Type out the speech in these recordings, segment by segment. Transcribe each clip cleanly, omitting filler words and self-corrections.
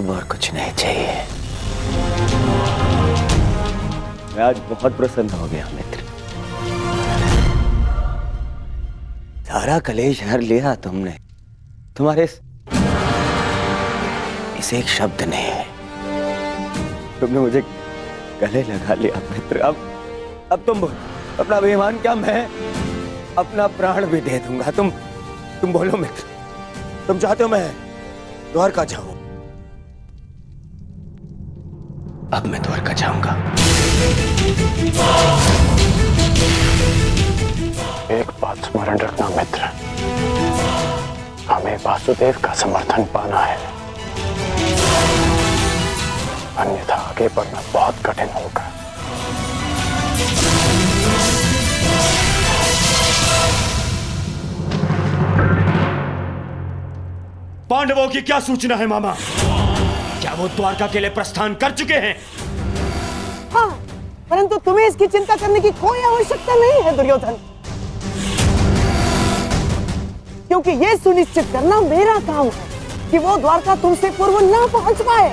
अब और कुछ नहीं चाहिए। मैं आज बहुत प्रसन्न हो गया मित्र। सारा कलेश हर लिया तुमने, तुम्हारे इस एक शब्द ने। तुमने मुझे गले लगा लिया मित्र। अब तुम अपना अभिमान क्या, मैं अपना प्राण भी दे दूंगा। तुम बोलो मित्र, तुम चाहते हो मैं द्वारका जाऊं? अब मैं द्वारका जाऊंगा। एक बात स्मरण रखना मित्र, हमें वासुदेव का समर्थन पाना है, अन्यथा आगे बढ़ना बहुत कठिन होगा। पांडवों की क्या सूचना है मामा? क्या वो द्वारका के लिए प्रस्थान कर चुके हैं? हाँ, परंतु तुम्हें इसकी चिंता करने की कोई आवश्यकता नहीं है दुर्योधन, क्योंकि यह सुनिश्चित करना मेरा काम है कि वो द्वारका तुमसे पूर्व ना पहुंच पाए।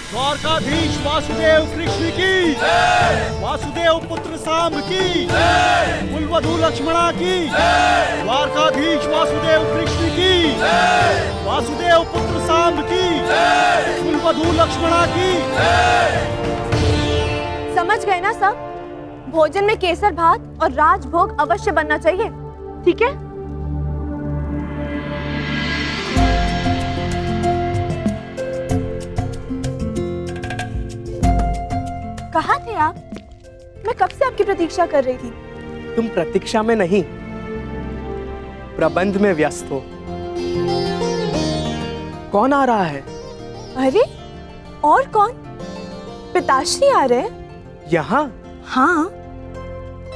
द्वारकाधीश वासुदेव कृष्ण की, वासुदेव पुत्र सांब की, कुलवधू लक्ष्मणा की, द्वारकाधीश वासुदेव कृष्ण की, वासुदेव पुत्र सांब की, कुलवधू लक्ष्मणा की। समझ गए ना सब? भोजन में केसर भात और राजभोग अवश्य बनना चाहिए, ठीक है? कहाँ थे आप? मैं कब से आपकी प्रतीक्षा कर रही थी। तुम प्रतीक्षा में नहीं, प्रबंध में व्यस्त हो। कौन आ रहा है? अरे और कौन? पिताश्री आ रहे हैं। यहाँ? हाँ,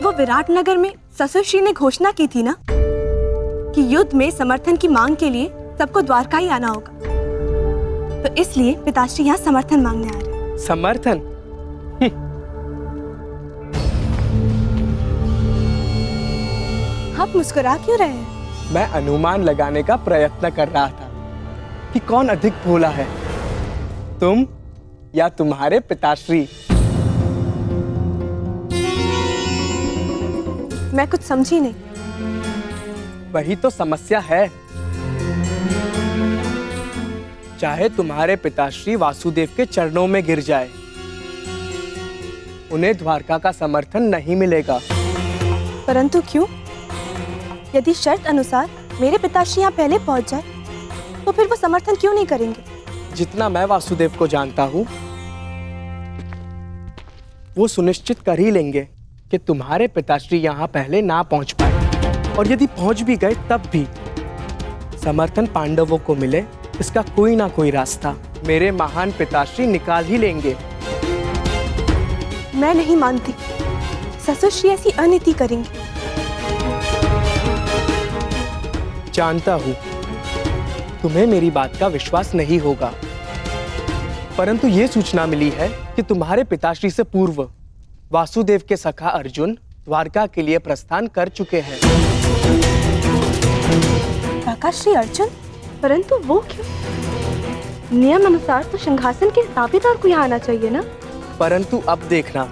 वो विराटनगर में ससुरश्री ने घोषणा की थी ना कि युद्ध में समर्थन की मांग के लिए सबको द्वारका ही आना होगा, तो इसलिए पिताश्री यहाँ समर्थन मांगने आ रहे हैं। समर्थन? आप मुस्कुरा क्यों रहे हैं? मैं अनुमान लगाने का प्रयत्न कर रहा था कि कौन अधिक भोला है, तुम या तुम्हारे पिताश्री। मैं कुछ समझी नहीं। वही तो समस्या है। चाहे तुम्हारे पिताश्री वासुदेव के चरणों में गिर जाए, उन्हें द्वारका का समर्थन नहीं मिलेगा। परंतु क्यों? यदि शर्त अनुसार मेरे पिताश्री यहाँ पहले पहुँच जाए, तो फिर वो समर्थन क्यों नहीं करेंगे? जितना मैं वासुदेव को जानता हूँ, वो सुनिश्चित कर ही लेंगे कि तुम्हारे पिताश्री यहाँ पहले ना पहुँच पाए, और यदि पहुँच भी गए तब भी समर्थन पांडवों को मिले, इसका कोई ना कोई रास्ता मेरे महान पिताश्री निकाल ही लेंगे। मैं नहीं मानती, ससुरश्री ऐसी अनीति करेंगे। जानता हूँ तुम्हें मेरी बात का विश्वास नहीं होगा, परंतु ये सूचना मिली है कि तुम्हारे पिताश्री से पूर्व वासुदेव के सखा अर्जुन द्वारका के लिए प्रस्थान कर चुके हैं। काकाश्री अर्जुन? परंतु वो क्यों? नियम अनुसार तो सिंहासन के दावेदार को यहाँ आना चाहिए ना? परंतु अब देखना,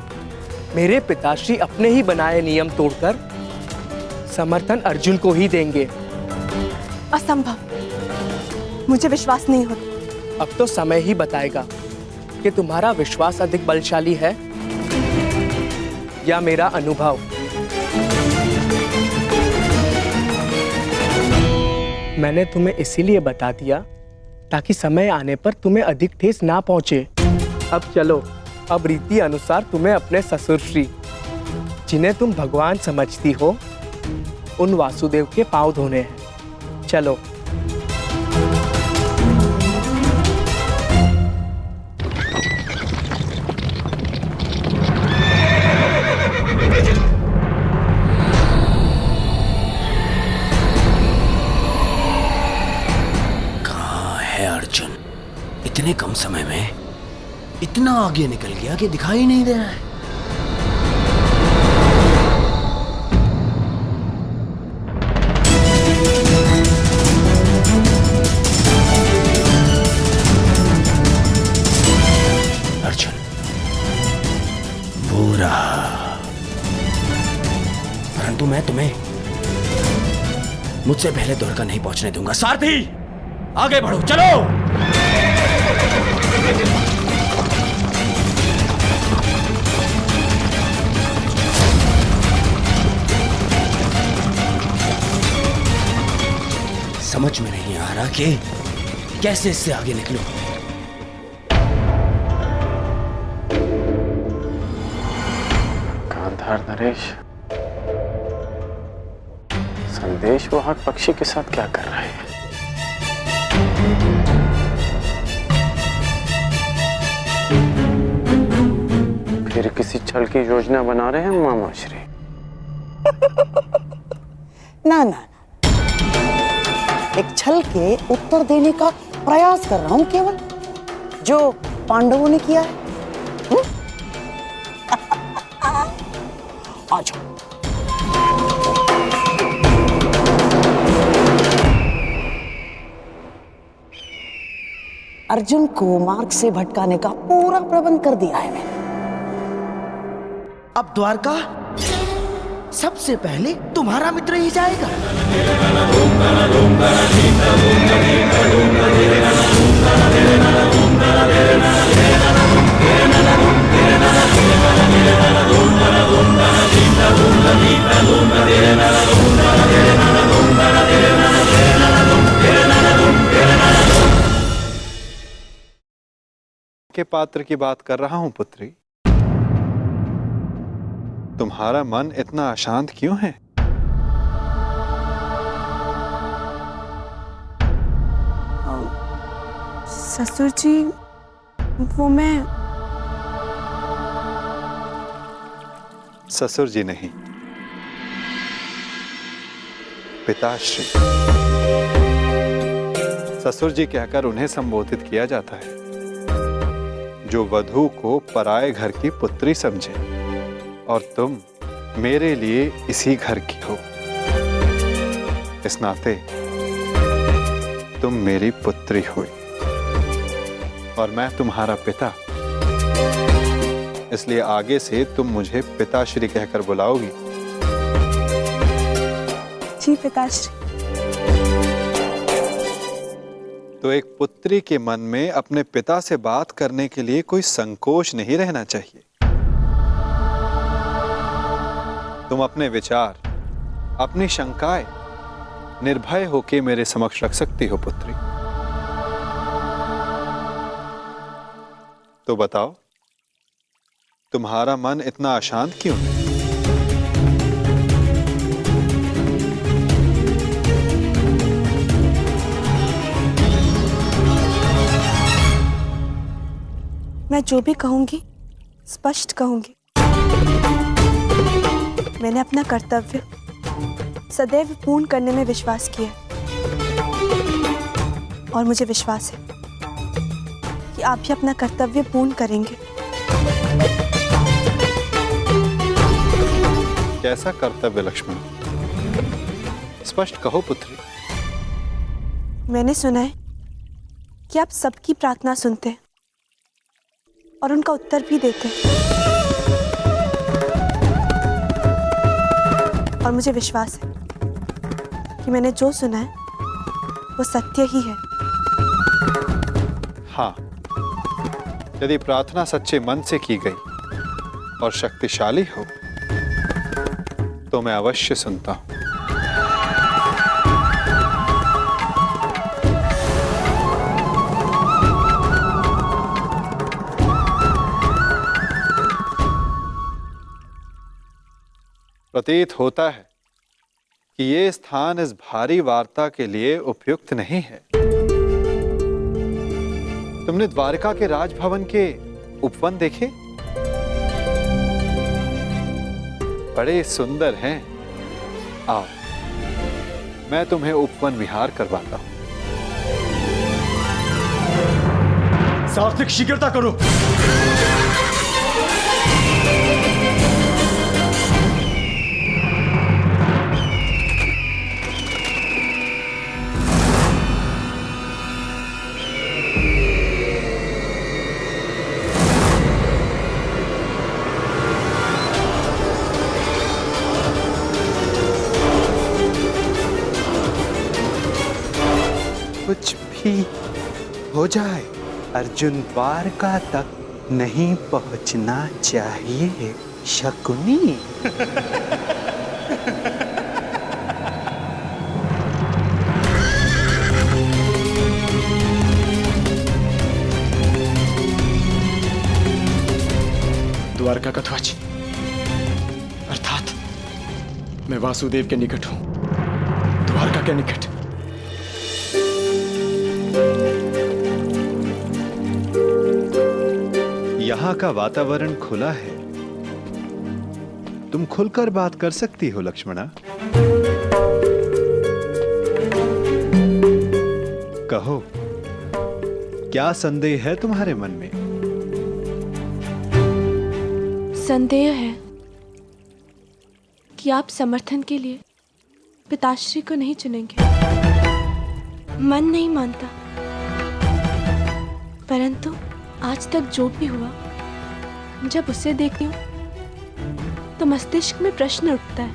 मेरे पिताश्री अपने ही बनाए नियम तोड़कर समर्थन अर्जुन को ही देंगे। असंभव, मुझे विश्वास नहीं होता। अब तो समय ही बताएगा कि तुम्हारा विश्वास अधिक बलशाली है या मेरा अनुभव। मैंने तुम्हें इसीलिए बता दिया ताकि समय आने पर तुम्हें अधिक ठेस ना पहुंचे। अब चलो, अब रीति अनुसार तुम्हें अपने ससुरश्री, जिन्हें तुम भगवान समझती हो, उन वासुदेव के पांव धोने हैं। चलो। इतने कम समय में इतना आगे निकल गया कि दिखाई नहीं दे रहा है। अर्जुन, बुरा, परंतु मैं तुम्हें मुझसे पहले द्वारका नहीं पहुंचने दूंगा। सारथी, आगे बढ़ो, चलो। समझ में नहीं आ रहा कि कैसे इससे आगे निकलूं। गांधार नरेश, संदेश वो हर पक्षी के साथ क्या कर रहे हैं? फिर किसी छल की योजना बना रहे हैं मामा श्री? ना ना, एक छल के उत्तर देने का प्रयास कर रहा हूं केवल, जो पांडवों ने किया है। आ जाओ। अर्जुन को मार्ग से भटकाने का पूरा प्रबंध कर दिया है मैंने। अब द्वारका सबसे पहले तुम्हारा मित्र ही जाएगा। के पात्र की बात कर रहा हूं पुत्री। तुम्हारा मन इतना अशांत क्यों है? ससुर जी, वो मैं ससुर जी नहीं, पिताश्री। ससुर जी कहकर उन्हें संबोधित किया जाता है जो वधू को पराये घर की पुत्री समझे, और तुम मेरे लिए इसी घर की हो। इस नाते तुम मेरी पुत्री हुई और मैं तुम्हारा पिता, इसलिए आगे से तुम मुझे पिताश्री कहकर बुलाओगी। जी पिताश्री। तो एक पुत्री के मन में अपने पिता से बात करने के लिए कोई संकोच नहीं रहना चाहिए। तुम अपने विचार, अपनी शंकाएं निर्भय होकर मेरे समक्ष रख सकती हो पुत्री। तो बताओ, तुम्हारा मन इतना अशांत क्यों है? मैं जो भी कहूंगी स्पष्ट कहूंगी। मैंने अपना कर्तव्य सदैव पूर्ण करने में विश्वास किया और मुझे विश्वास है कि आप भी अपना कर्तव्य पूर्ण करेंगे। कैसा कर्तव्य लक्ष्मण? स्पष्ट कहो पुत्री। मैंने सुना है कि आप सबकी प्रार्थना सुनते हैं और उनका उत्तर भी देते हैं, और मुझे विश्वास है कि मैंने जो सुना है वो सत्य ही है। हाँ, यदि प्रार्थना सच्चे मन से की गई और शक्तिशाली हो तो मैं अवश्य सुनता हूं। प्रतीत होता है कि ये स्थान इस भारी वार्ता के लिए उपयुक्त नहीं है। तुमने द्वारका के राजभवन के उपवन देखे? बड़े सुंदर हैं। आओ, मैं तुम्हें उपवन विहार करवाता हूं। सात्विक शीघ्रता करो। कुछ भी हो जाए, अर्जुन द्वारका तक नहीं पहुंचना चाहिए, शकुनी। द्वारका का ध्वज अर्थात मैं वासुदेव के निकट हूं, द्वारका के निकट। यहाँ का वातावरण खुला है, तुम खुलकर बात कर सकती हो लक्ष्मणा। कहो, क्या संदेह है तुम्हारे मन में? संदेह है कि आप समर्थन के लिए पिताश्री को नहीं चुनेंगे। मन नहीं मानता, परंतु आज तक जो भी हुआ, जब उसे देखती हूँ तो मस्तिष्क में प्रश्न उठता है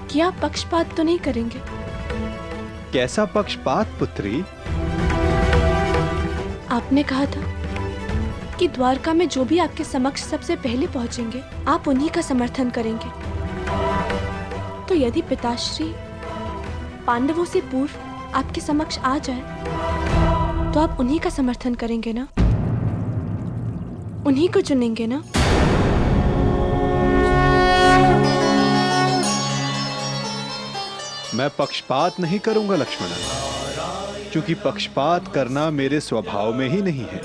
कि आप पक्षपात तो नहीं करेंगे। कैसा पक्षपात पुत्री? आपने कहा था कि द्वारका में जो भी आपके समक्ष सबसे पहले पहुंचेंगे, आप उन्हीं का समर्थन करेंगे। तो यदि पिताश्री पांडवों से पूर्व आपके समक्ष आ जाए, तो आप उन्हीं का समर्थन करेंगे ना? उन्हीं को चुनेंगे ना? मैं पक्षपात नहीं करूंगा लक्ष्मणा, क्योंकि पक्षपात करना मेरे स्वभाव में ही नहीं है।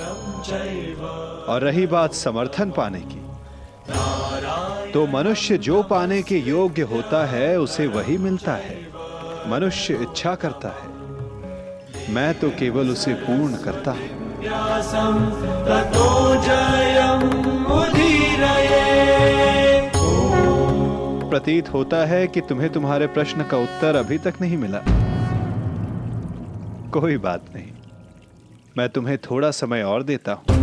और रही बात समर्थन पाने की, तो मनुष्य जो पाने के योग्य होता है उसे वही मिलता है। मनुष्य इच्छा करता है, मैं तो केवल उसे पूर्ण करता हूं। प्रतीत होता है कि तुम्हें तुम्हारे प्रश्न का उत्तर अभी तक नहीं मिला। कोई बात नहीं, मैं तुम्हें थोड़ा समय और देता हूं,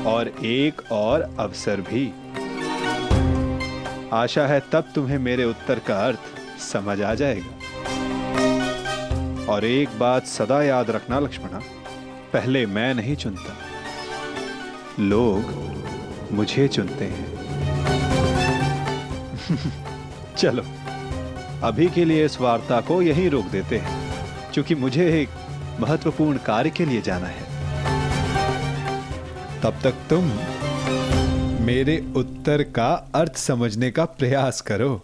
और एक और अवसर भी। आशा है तब तुम्हें मेरे उत्तर का अर्थ समझ आ जाएगा। और एक बात सदा याद रखना लक्ष्मणा, पहले मैं नहीं चुनता, लोग मुझे चुनते हैं। चलो, अभी के लिए इस वार्ता को यहीं रोक देते हैं, क्योंकि मुझे एक महत्वपूर्ण कार्य के लिए जाना है। तब तक तुम मेरे उत्तर का अर्थ समझने का प्रयास करो।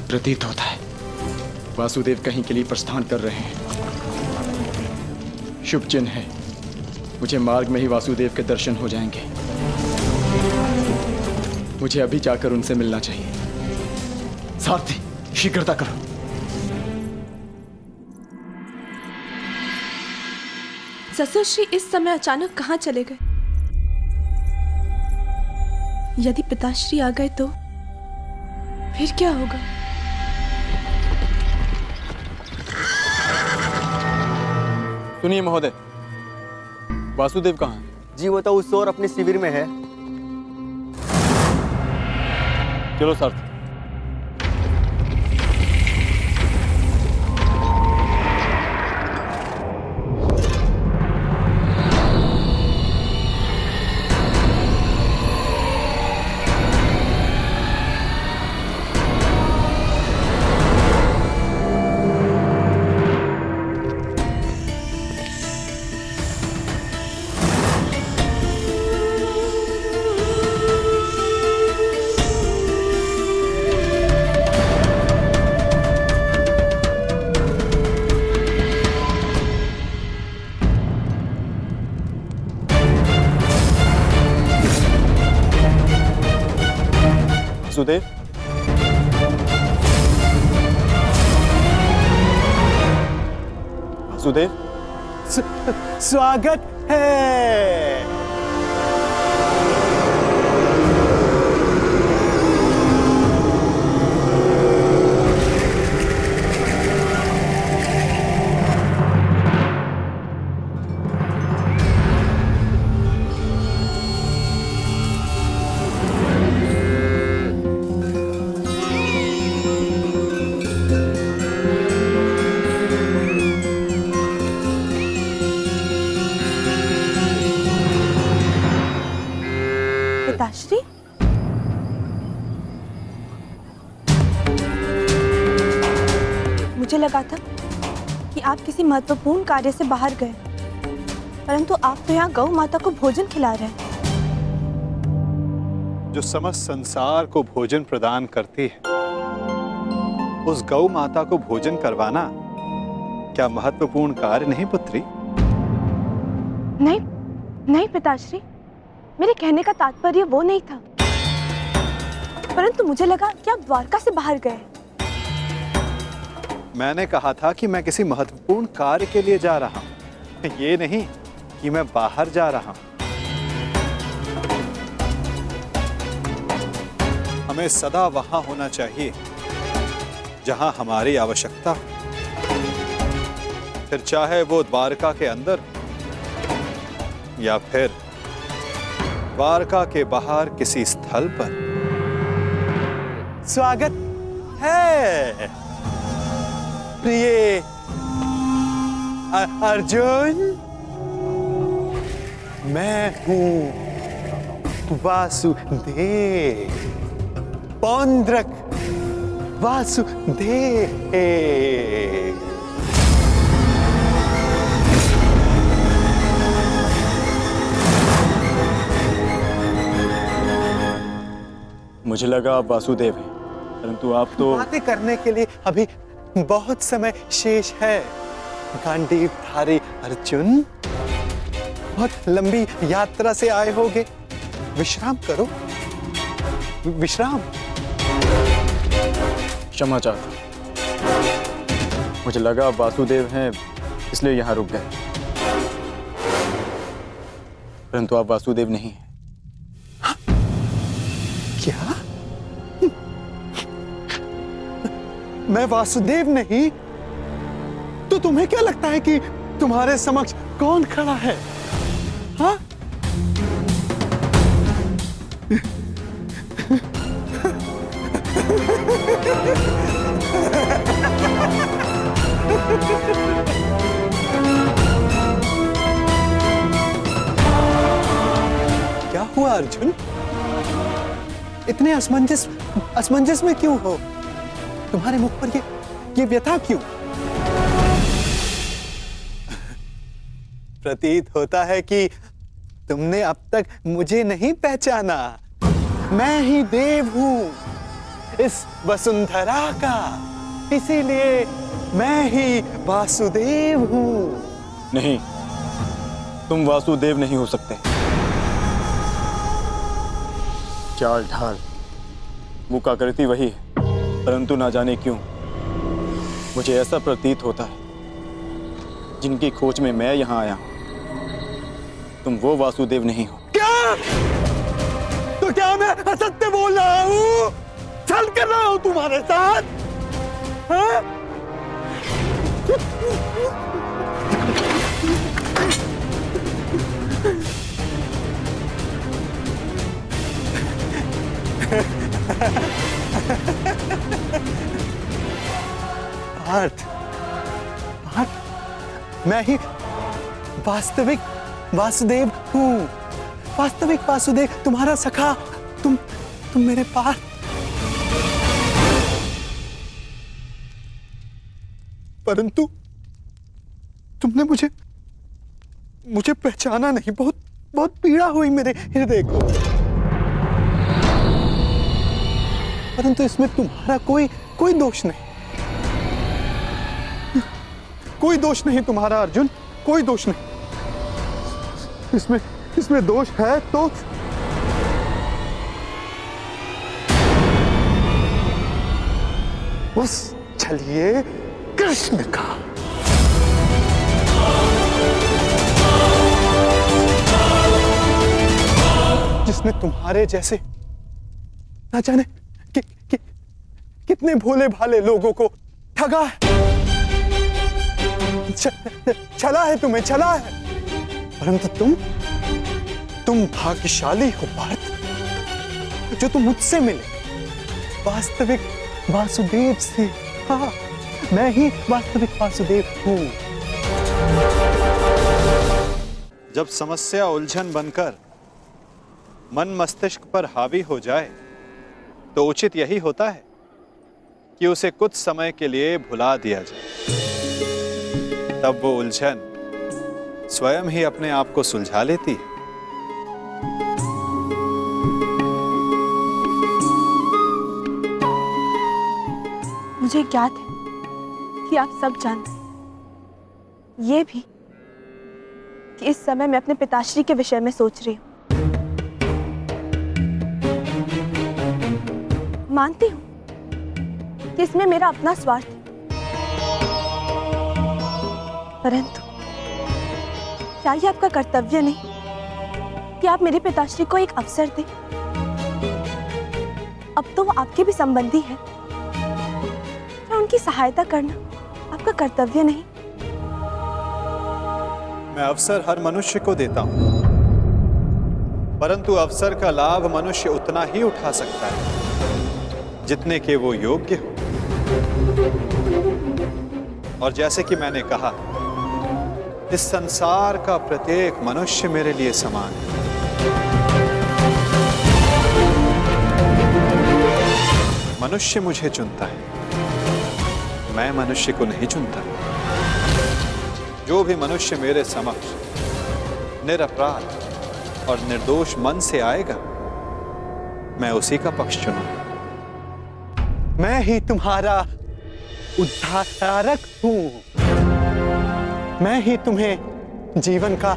प्रतीत होता है वासुदेव कहीं के लिए प्रस्थान कर रहे हैं। शुभ चिन्ह है, मुझे मार्ग में ही वासुदेव के दर्शन हो जाएंगे। मुझे अभी जाकर उनसे मिलना चाहिए। सारथी, शीघ्रता करो। ससुरश्री इस समय अचानक कहाँ चले गए? यदि पिताश्री आ गए तो फिर क्या होगा? सुनिए महोदय, वासुदेव कहाँ है? जी वो तो उस ओर अपने शिविर में है। चलो सारथी। वासुदेव, वासुदेव, स्वागत है। पिताश्री, मुझे लगा था कि आप किसी महत्वपूर्ण कार्य से बाहर गए, परंतु आप तो यहाँ गौ माता को भोजन खिला रहे हैं। जो समस्त संसार को भोजन प्रदान करती है, उस गौ माता को भोजन करवाना क्या महत्वपूर्ण कार्य नहीं पुत्री? नहीं, नहीं पिताश्री, मेरे कहने का तात्पर्य वो नहीं था, परंतु मुझे लगा कि आप द्वारका से बाहर गए। मैंने कहा था कि मैं किसी महत्वपूर्ण कार्य के लिए जा रहा हूं, ये नहीं कि मैं बाहर जा रहा हूं। हमें सदा वहां होना चाहिए जहां हमारी आवश्यकता हो, फिर चाहे वो द्वारका के अंदर या फिर द्वारका के बाहर किसी स्थल पर। स्वागत है प्रिय अर्जुन। मैं हूं वासुदेव, पौंड्रक वासुदेव। मुझे लगा आप वासुदेव हैं, परंतु आप तो बातें करने के लिए अभी बहुत समय शेष है। गांडीवधारी अर्जुन, बहुत लंबी यात्रा से आए होगे, विश्राम करो, विश्राम। क्षमा चाहता, मुझे लगा आप वासुदेव हैं इसलिए यहाँ रुक गए, परंतु आप वासुदेव नहीं हैं। क्या? मैं वासुदेव नहीं? तो तुम्हें क्या लगता है कि तुम्हारे समक्ष कौन खड़ा है? हाँ? क्या हुआ अर्जुन? इतने असमंजस में क्यों हो? तुम्हारे मुख पर ये व्यथा क्यों? प्रतीत होता है कि तुमने अब तक मुझे नहीं पहचाना। मैं ही देव हूं इस वसुंधरा का, इसीलिए मैं ही वासुदेव हूं। नहीं, तुम वासुदेव नहीं हो सकते। चाल ढाल मुख आकृति वही है, परंतु ना जाने क्यों मुझे ऐसा प्रतीत होता है जिनकी खोज में मैं यहां आया हूं, तुम वो वासुदेव नहीं हो। क्या? तो क्या मैं असत्य बोल रहा हूं? छल कर रहा हूं तुम्हारे साथ? हाँ? मैं ही वास्तविक वासुदेव हूं, वास्तविक वासुदेव, तुम्हारा सखा। तुम मेरे पास। परंतु तुमने मुझे पहचाना नहीं। बहुत पीड़ा हुई मेरे हृदय को। परंतु इसमें तुम्हारा कोई दोष नहीं, कोई दोष नहीं तुम्हारा अर्जुन, कोई दोष नहीं। इसमें दोष है तो उस छलिए कृष्ण का। जिसने तुम्हारे जैसे ना जाने कितने भोले भाले लोगों को ठगा है, छला है, तुम्हें छला है। परंतु तुम भाग्यशाली हो पार्थ, जो तुम मुझसे मिले वास्तविक वासुदेव से। हाँ, मैं ही वास्तविक वासुदेव हूं। जब समस्या उलझन बनकर मन मस्तिष्क पर हावी हो जाए तो उचित यही होता है कि उसे कुछ समय के लिए भुला दिया जाए। तब वो उलझन स्वयं ही अपने आप को सुलझा लेती है। मुझे ज्ञात है कि आप सब जानते हैं, ये भी कि इस समय मैं अपने पिताश्री के विषय में सोच रही हूँ। मानती हूँ कि इसमें मेरा अपना स्वार्थ है, परंतु क्या ये आपका कर्तव्य नहीं कि आप मेरे पिताश्री को एक अवसर दें? अब तो वो आपके भी संबंधी है, क्या उनकी सहायता करना आपका कर्तव्य नहीं? मैं अवसर हर मनुष्य को देता हूं, परंतु अवसर का लाभ मनुष्य उतना ही उठा सकता है जितने के वो योग्य हो। और जैसे कि मैंने कहा, इस संसार का प्रत्येक मनुष्य मेरे लिए समान है। मनुष्य मुझे चुनता है, मैं मनुष्य को नहीं चुनता। जो भी मनुष्य मेरे समक्ष निरपराध और निर्दोष मन से आएगा, मैं उसी का पक्ष चुनूंगा। मैं ही तुम्हारा उद्धारक हूं। मैं ही तुम्हें जीवन का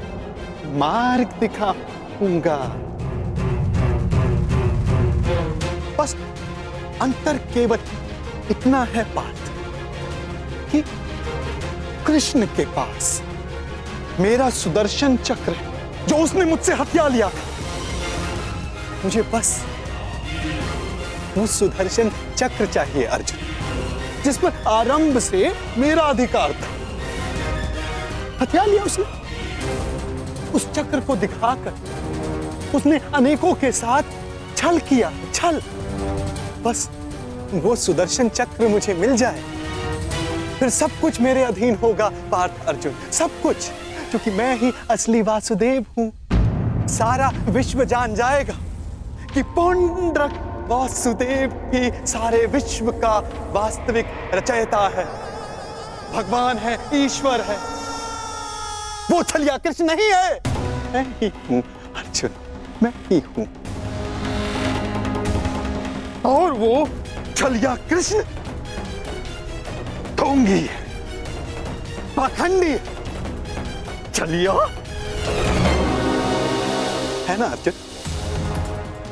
मार्ग दिखाऊंगा। बस अंतर केवल इतना है पार्थ कि कृष्ण के पास मेरा सुदर्शन चक्र है, जो उसने मुझसे हथिया लिया था। मुझे बस वो सुदर्शन चक्र चाहिए अर्जुन, जिस पर आरंभ से मेरा अधिकार था। हथिया लिया उसने। उस चक्र को दिखाकर उसने अनेकों के साथ छल किया, छल। बस वो सुदर्शन चक्र मुझे मिल जाए, फिर सब कुछ मेरे अधीन होगा पार्थ अर्जुन, सब कुछ, क्योंकि मैं ही असली वासुदेव हूं। सारा विश्व जान जाएगा कि पुंडरक वासुदेव ही सारे विश्व का वास्तविक रचयिता है, भगवान है, ईश्वर है। वो छलिया कृष्ण नहीं है, मैं ही हूं अर्जुन, मैं ही हूं। और वो छलिया कृष्ण ढोंगी है, पाखंडी है, छलिया है ना अर्जुन,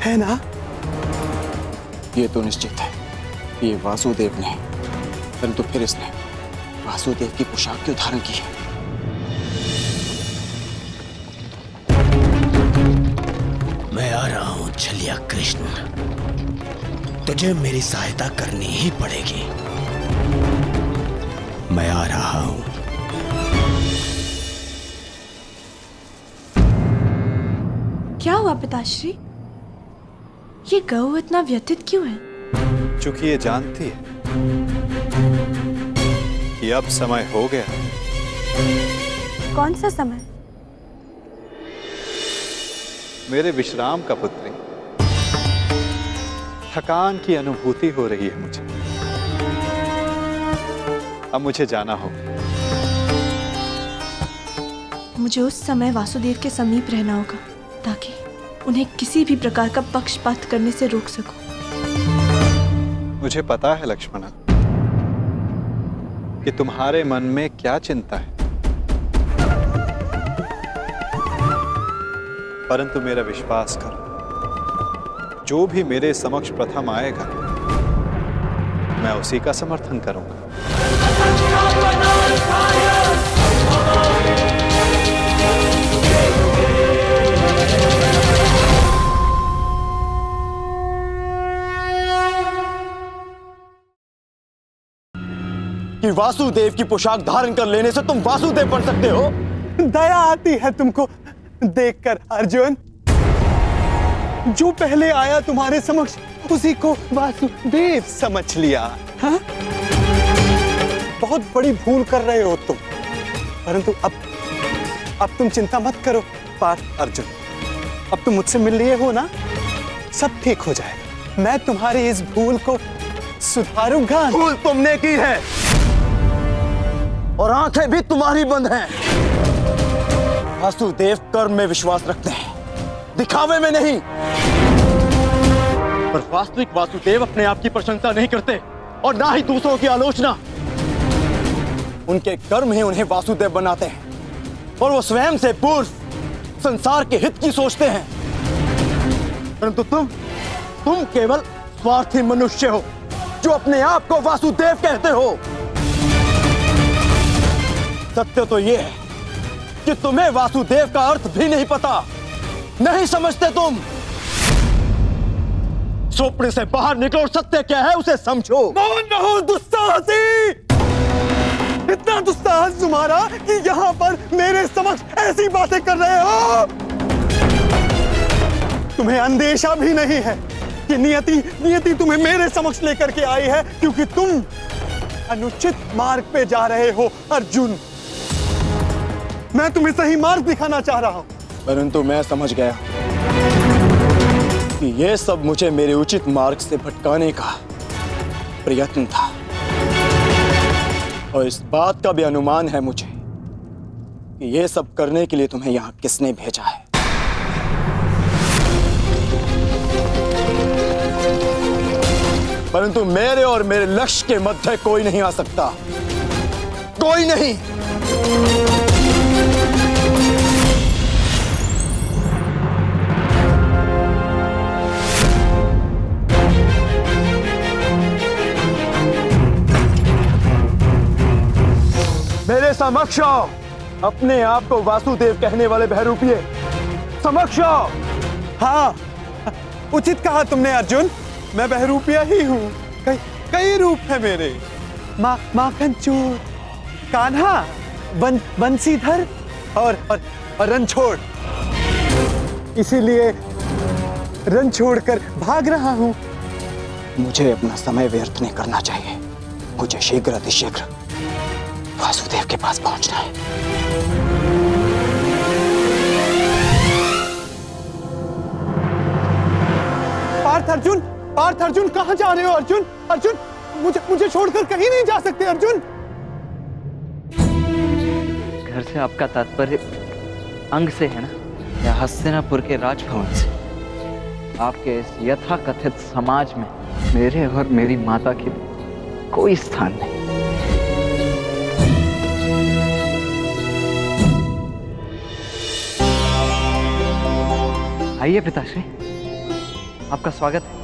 है ना? ये तो निश्चित है, ये वासुदेव ने, परंतु फिर इसने वासुदेव की पोशाक क्यों धारण की है? मैं आ रहा हूं छलिया कृष्ण, तुझे मेरी सहायता करनी ही पड़ेगी। मैं आ रहा हूं। क्या हुआ पिताश्री? ये गऊ इतना व्यथित क्यों है? चूंकि ये जानती है कि अब समय हो गया। कौन सा समय? मेरे विश्राम का पुत्री, थकान की अनुभूति हो रही है मुझे। अब मुझे जाना होगा। मुझे उस समय वासुदेव के समीप रहना होगा, ताकि उन्हें किसी भी प्रकार का पक्षपात करने से रोक सकूं। मुझे पता है लक्ष्मणा कि तुम्हारे मन में क्या चिंता है, परंतु मेरा विश्वास करो, जो भी मेरे समक्ष प्रथम आएगा, मैं उसी का समर्थन करूंगा। कि वासुदेव की पोशाक धारण कर लेने से तुम वासुदेव बन सकते हो? दया आती है तुमको देखकर अर्जुन। जो पहले आया तुम्हारे समक्ष उसी को वासुदेव समझ लिया। हाँ? बहुत बड़ी भूल कर रहे हो तुम, परंतु अब तुम चिंता मत करो पार्थ अर्जुन। अब तुम मुझसे मिल लिए हो ना, सब ठीक हो जाएगा। मैं तुम्हारी इस भूल को सुधारूंगा। भूल तुमने की है और आंखें भी तुम्हारी बंद हैं। वासुदेव कर्म में विश्वास रखते हैं, दिखावे में नहीं। पर वास्तविक वासुदेव अपने आप की प्रशंसा नहीं करते और ना ही दूसरों की आलोचना। उनके कर्म ही उन्हें वासुदेव बनाते हैं और वो स्वयं से पूर्व संसार के हित की सोचते हैं। परंतु तुम केवल स्वार्थी मनुष्य हो जो अपने आप को वासुदेव कहते हो। सत्य तो यह है कि तुम्हें वासुदेव का अर्थ भी नहीं पता, नहीं समझते तुम। स्वप्न से बाहर निकलो और सत्य क्या है उसे समझो। मौन रहो दुस्साहसी! इतना दुस्साहस तुम्हारा कि यहाँ पर मेरे समक्ष ऐसी बातें कर रहे हो। तुम्हें अंदेशा भी नहीं है कि नियति तुम्हें मेरे समक्ष लेकर के आई है, क्योंकि तुम अनुचित मार्ग पे जा रहे हो अर्जुन। मैं तुम्हें सही मार्ग दिखाना चाह रहा हूं। परंतु मैं समझ गया कि यह सब मुझे मेरे उचित मार्ग से भटकाने का प्रयत्न था, और इस बात का भी अनुमान है मुझे कि यह सब करने के लिए तुम्हें यहां किसने भेजा है। परंतु मेरे और मेरे लक्ष्य के मध्य कोई नहीं आ सकता, कोई नहीं। मेरे समक्ष आओ, अपने आप को वासुदेव कहने वाले बहरूपिये, समक्ष आओ। हाँ, उचित कहा तुमने अर्जुन, मैं बहरूपिया ही हूँ। कई रूप है मेरे। माखन चोर, कान्हा, बंसीधर और रणछोड़। इसीलिए रन छोड़कर भाग रहा हूँ। मुझे अपना समय व्यर्थ नहीं करना चाहिए। मुझे शीघ्र अतिशीघ्र वासुदेव के पास पहुंचना है। पार्थ अर्जुन कहां जा रहे हो अर्जुन? मुझे छोड़कर कहीं नहीं जा सकते अर्जुन। घर से आपका तात्पर्य अंग से है ना, या हस्तिनापुर के राजभवन से? आपके इस यथाकथित समाज में मेरे और मेरी माता की कोई स्थान नहीं। आइए पिताश्री, आपका स्वागत है।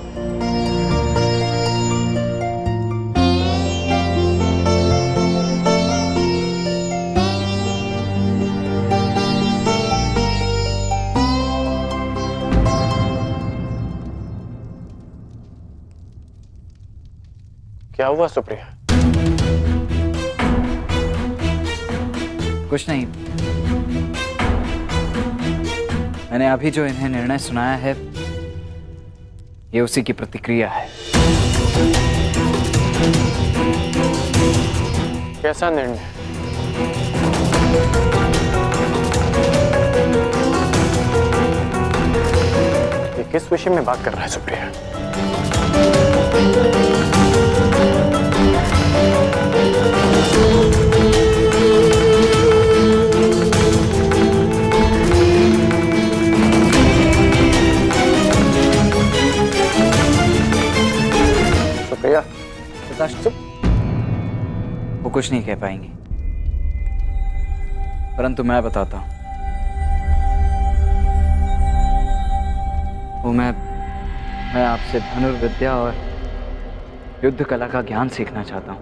क्या हुआ सुप्रिया? कुछ नहीं, मैंने अभी जो इन्हें निर्णय सुनाया है ये उसी की प्रतिक्रिया है। कैसा निर्णय? ये किस विषय में बात कर रहा है सुप्रिया? वो कुछ नहीं कह पाएंगे, परंतु मैं बताता हूं। वो मैं आपसे धनुर्विद्या और युद्ध कला का ज्ञान सीखना चाहता हूं।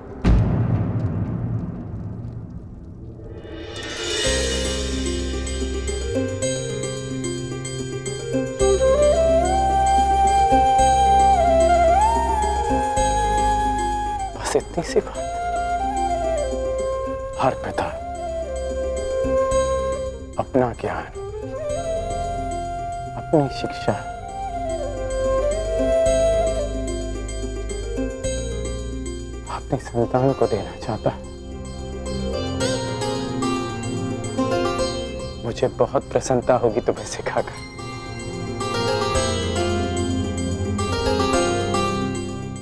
बस इतनी सी बात। हर पिता अपना ज्ञान, अपनी शिक्षा अपनी संतान को देना चाहता है। मुझे बहुत प्रसन्नता होगी तुम्हें सिखाकर।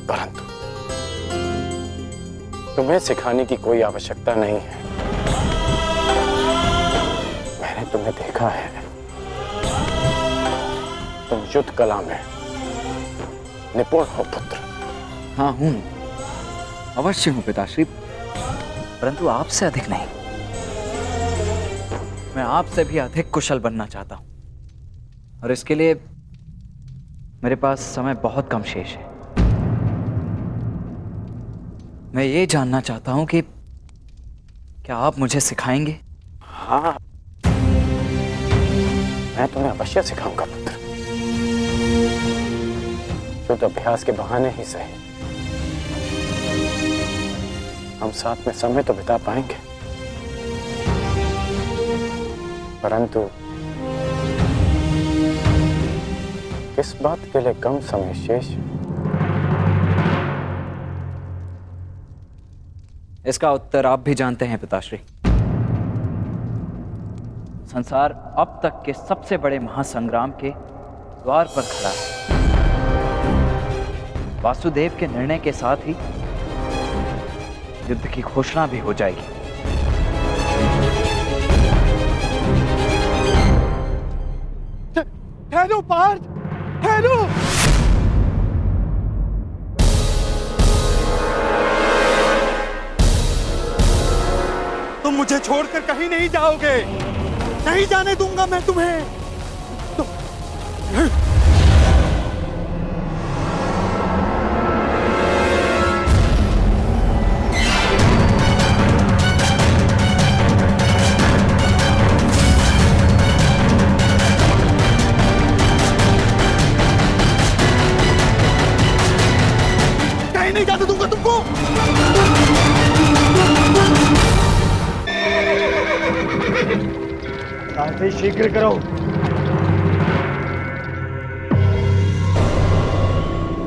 परंतु तुम्हें सिखाने की कोई आवश्यकता नहीं है। मैंने तुम्हें देखा है, तुम युद्ध कला में निपुण हो पुत्र। हाँ हूं, अवश्य हूं पिताश्री, परंतु आपसे अधिक नहीं। मैं आपसे भी अधिक कुशल बनना चाहता हूं, और इसके लिए मेरे पास समय बहुत कम शेष है। मैं ये जानना चाहता हूं कि क्या आप मुझे सिखाएंगे? हाँ, मैं तुम्हें अवश्य सिखाऊंगा पुत्र। युद्ध अभ्यास के बहाने ही सही, हम साथ में समय तो बिता पाएंगे, परंतु किस बात के लिए कम समय शेष? इसका उत्तर आप भी जानते हैं पिताश्री। संसार अब तक के सबसे बड़े महासंग्राम के द्वार पर खड़ा है। वासुदेव के निर्णय के साथ ही युद्ध की घोषणा भी हो जाएगी। ठहरो पार्थ, ठहरो। तुम मुझे छोड़कर कहीं नहीं जाओगे, नहीं जाने दूंगा मैं तुम्हें। कहीं नहीं जाने दूंगा तुमको। शीघ्र करो।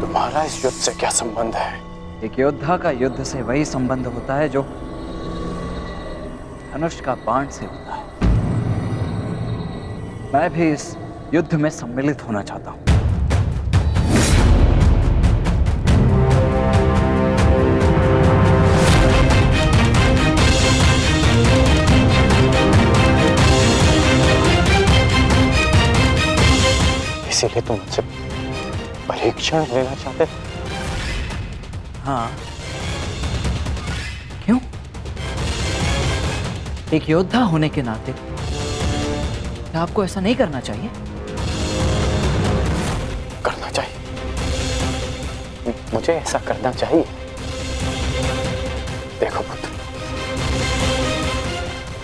तुम्हारा इस युद्ध से क्या संबंध है? एक योद्धा का युद्ध से वही संबंध होता है जो धनुष का बाण से होता है। मैं भी इस युद्ध में सम्मिलित होना चाहता हूं। इसीलिए तुम मुझसे परीक्षण लेना चाहते थे? हाँ, क्यों? एक योद्धा होने के नाते क्या आपको ऐसा नहीं करना चाहिए? करना चाहिए, मुझे ऐसा करना चाहिए। देखो पुत्र,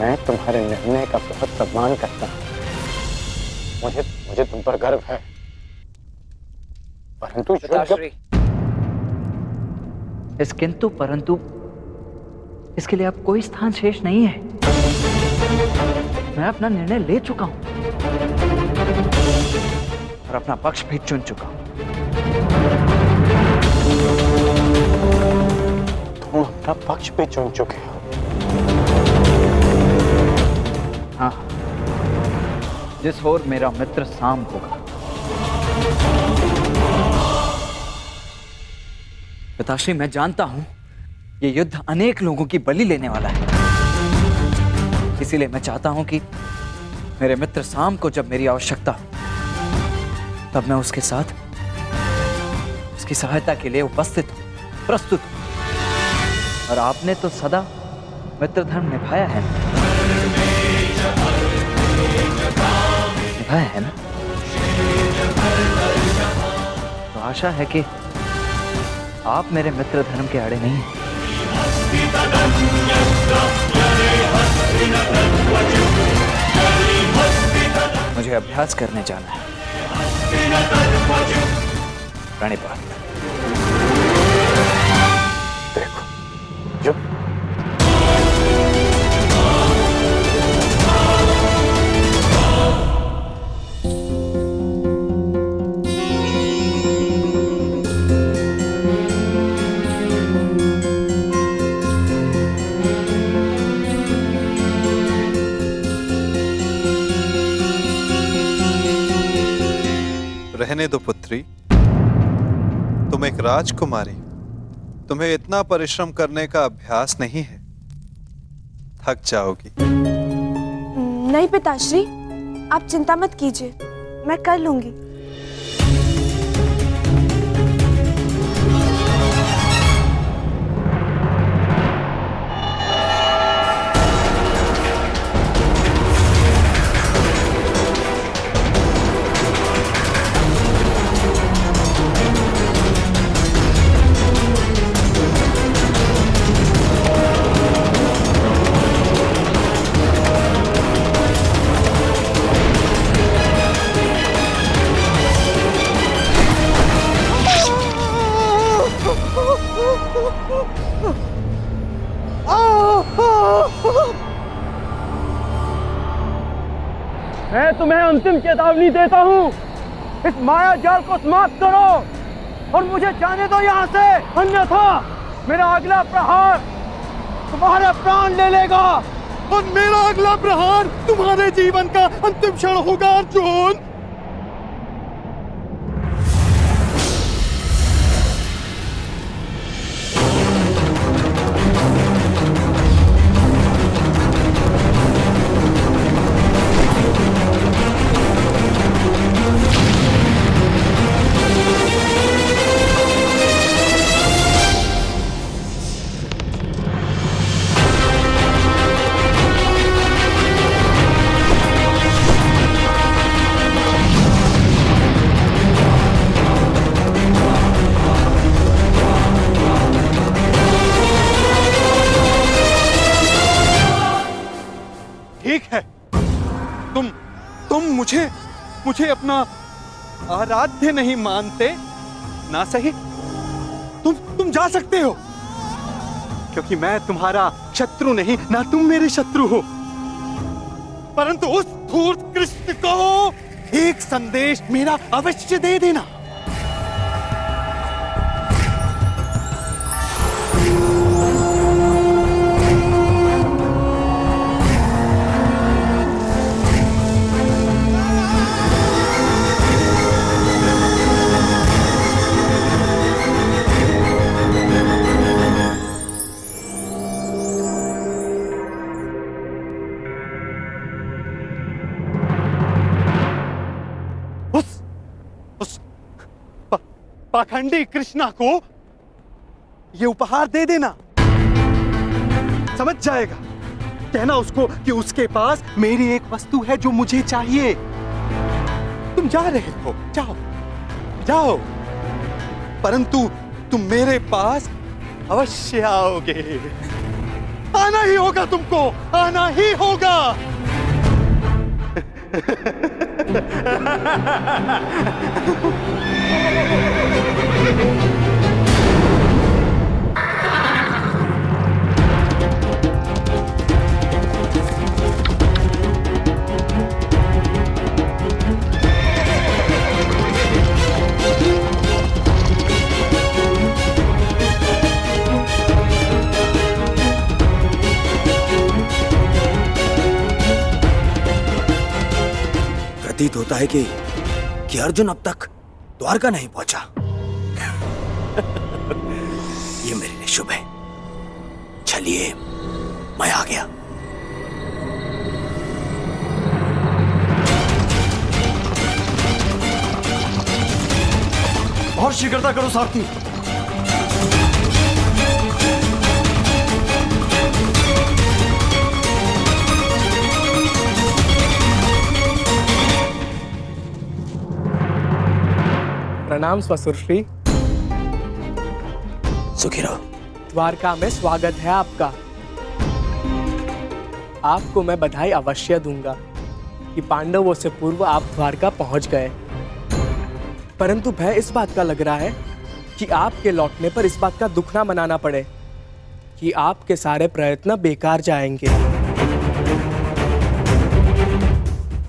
मैं तुम्हारे निर्णय का बहुत सम्मान करता हूं। मुझे तुम पर गर्व है, परंतु पिताश्री, इस किंतु परंतु इसके लिए अब कोई स्थान शेष नहीं है। मैं अपना निर्णय ले चुका हूं और अपना पक्ष भी चुन चुका हूं। तुम अपना पक्ष भी चुन चुके हो? हाँ, जिस ओर मेरा मित्र साम होगा। पिताश्री, मैं जानता हूं ये युद्ध अनेक लोगों की बलि लेने वाला है, इसीलिए मैं चाहता हूं कि मेरे मित्र साम को जब मेरी आवश्यकता हो तब मैं उसके साथ उसकी सहायता के लिए उपस्थित हूं, प्रस्तुत हूं। और आपने तो सदा मित्र धर्म निभाया है ना? निभाया है ना? तो आशा है कि आप मेरे मित्र धर्म के आड़े नहीं हैं। मुझे अभ्यास करने जाना है। प्रणिपात। देखो जो रहने दो पुत्री, तुम एक राजकुमारी, तुम्हें इतना परिश्रम करने का अभ्यास नहीं है, थक जाओगी। नहीं पिताश्री, आप चिंता मत कीजिए, मैं कर लूंगी। मैं तुम्हें अंतिम चेतावनी देता हूँ, इस माया जाल को समाप्त करो और मुझे जाने दो यहाँ से, अन्यथा मेरा अगला प्रहार तुम्हारे प्राण ले लेगा। और मेरा अगला प्रहार तुम्हारे जीवन का अंतिम क्षण होगा अर्जुन। ठीक है, तुम मुझे अपना आराध्य नहीं मानते ना, सही। तुम जा सकते हो, क्योंकि मैं तुम्हारा शत्रु नहीं, ना तुम मेरे शत्रु हो। परंतु उस धूर्त कृष्ण को एक संदेश मेरा अवश्य दे देना। पाखंडी कृष्णा को ये उपहार दे देना, समझ जाएगा। कहना उसको कि उसके पास मेरी एक वस्तु है जो मुझे चाहिए। तुम जा रहे हो, जाओ जाओ, परंतु तुम मेरे पास अवश्य आओगे। आना ही होगा, तुमको आना ही होगा। प्रतीत होता है कि अर्जुन अब तक द्वारका नहीं पहुंचा। ये मेरे लिए शुभ है। चलिए, मैं आ गया। और शीघ्रता करो सारथी। प्रणाम ससुर श्री। सुखी रहो। द्वारका में स्वागत है आपका। आपको मैं बधाई अवश्य दूंगा कि पांडवों से पूर्व आप द्वारका पहुंच गए, परंतु भय इस बात का लग रहा है कि आपके लौटने पर इस बात का दुख ना मनाना पड़े कि आपके सारे प्रयत्न बेकार जाएंगे।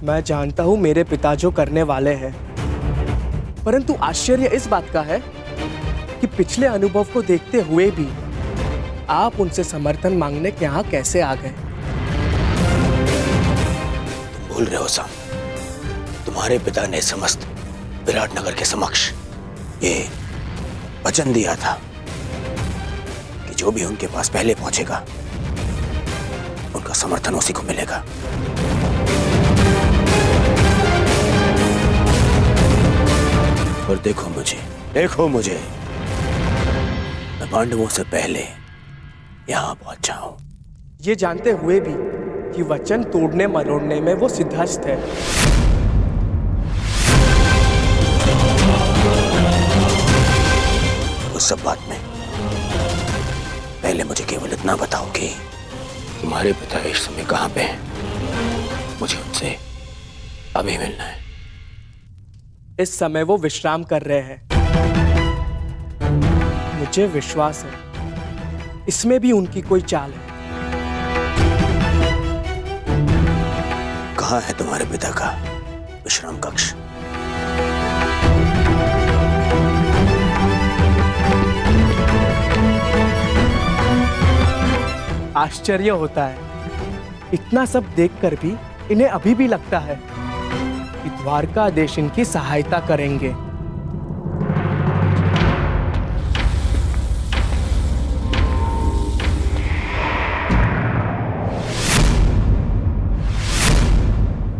मैं जानता हूं मेरे पिता जो करने वाले हैं, परंतु आश्चर्य इस बात का है कि पिछले अनुभव को देखते हुए भी आप उनसे समर्थन मांगने के यहाँ कैसे आ गए। तुम भूल रहे हो साम, तुम्हारे पिता ने समस्त विराटनगर के समक्ष ये वचन दिया था कि जो भी उनके पास पहले पहुंचेगा उनका समर्थन उसी को मिलेगा। और देखो मुझे मैं पांडवों से पहले यहां पहुंचा हूं। ये जानते हुए भी कि वचन तोड़ने मरोड़ने में वो सिद्धहस्त है। उस सब बात में पहले मुझे केवल इतना बताओ कि तुम्हारे पिता इस समय कहां पे हैं? मुझे उनसे अभी मिलना है। इस समय वो विश्राम कर रहे हैं। मुझे विश्वास है इसमें भी उनकी कोई चाल है। कहां है तुम्हारे पिता का विश्राम कक्ष? आश्चर्य होता है, इतना सब देखकर भी इन्हें अभी भी लगता है कि द्वारकाधीश इनकी सहायता करेंगे।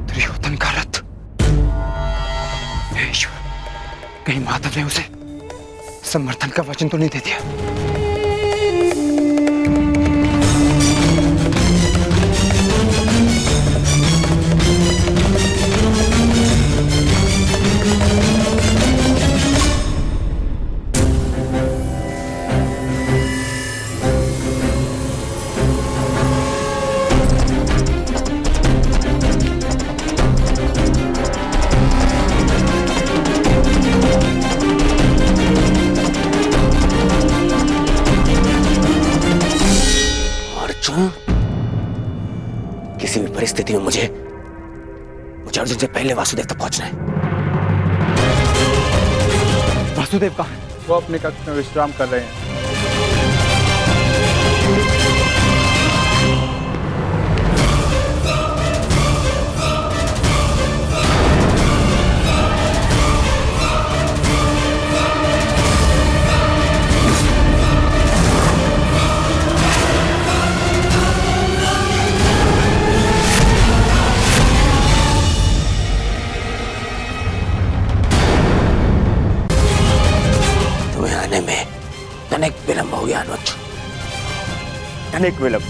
दुर्योधन का रथ! हे ईश्वर, कहीं माधव ने उसे समर्थन का वचन तो नहीं दे दिया। किसी भी परिस्थिति में मुझे अर्जुन से पहले वासुदेव तक पहुंचना है। वासुदेव कहाँ है? वो अपने कक्ष में विश्राम कर रहे हैं। तनिक विलंब हो गया अनुज। तनिक विलंब?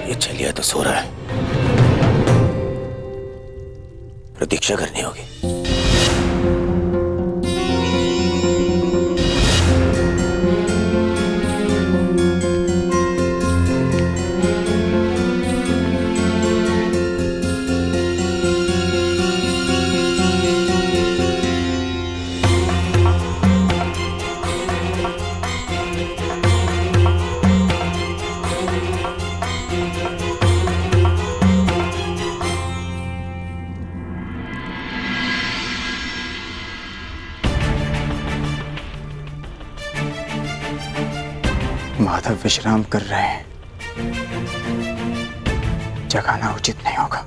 ये छलिया तो सो रहा है, प्रतीक्षा करनी होगी। माधव विश्राम कर रहे हैं, जगाना उचित नहीं होगा।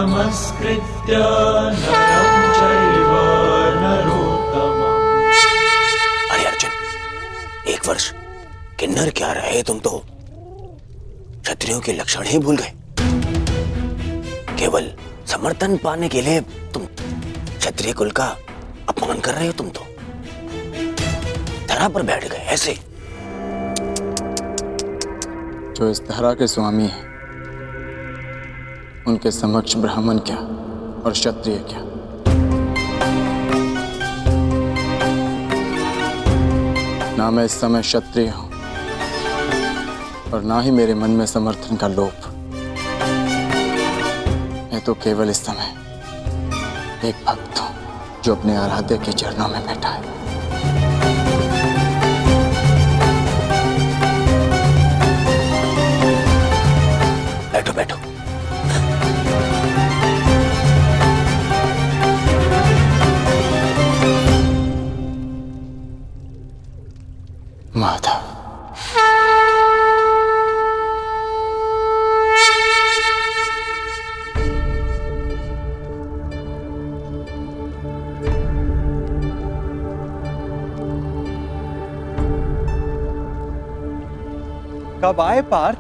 नमस्कृत्य नरं चैव नरोत्तमम्। अरे अर्जुन, एक वर्ष किन्नर क्या रहे, तुम तो क्षत्रियों के लक्षण ही भूल गए। केवल समर्थन पाने के लिए तुम क्षत्रिय कुल का अपमान कर रहे हो। तुम तो धरा पर बैठ गए ऐसे। जो इस धरा के स्वामी हैं, उनके समक्ष ब्राह्मण क्या और क्षत्रिय क्या। ना मैं इस समय क्षत्रिय हूं और ना ही मेरे मन में समर्थन का लोभ। मैं तो केवल इस समय एक भक्त हूं जो अपने आराध्य के चरणों में बैठा है। बैठो बैठो। माधव, कब आए पार्थ?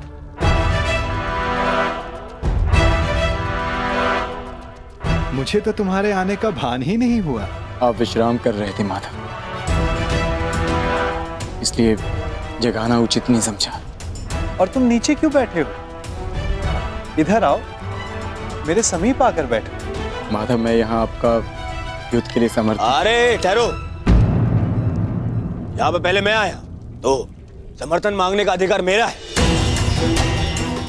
मुझे तो तुम्हारे आने का भान ही नहीं हुआ। आप विश्राम कर रहे थे माधव, इसलिए जगाना उचित नहीं समझा। और तुम नीचे क्यों बैठे हो? इधर आओ, मेरे समीप आकर बैठो। माधव, मैं यहाँ आपका युद्ध के लिए समर्थ। अरे ठहरो, यहाँ पे पहले मैं आया तो समर्थन मांगने का अधिकार मेरा है।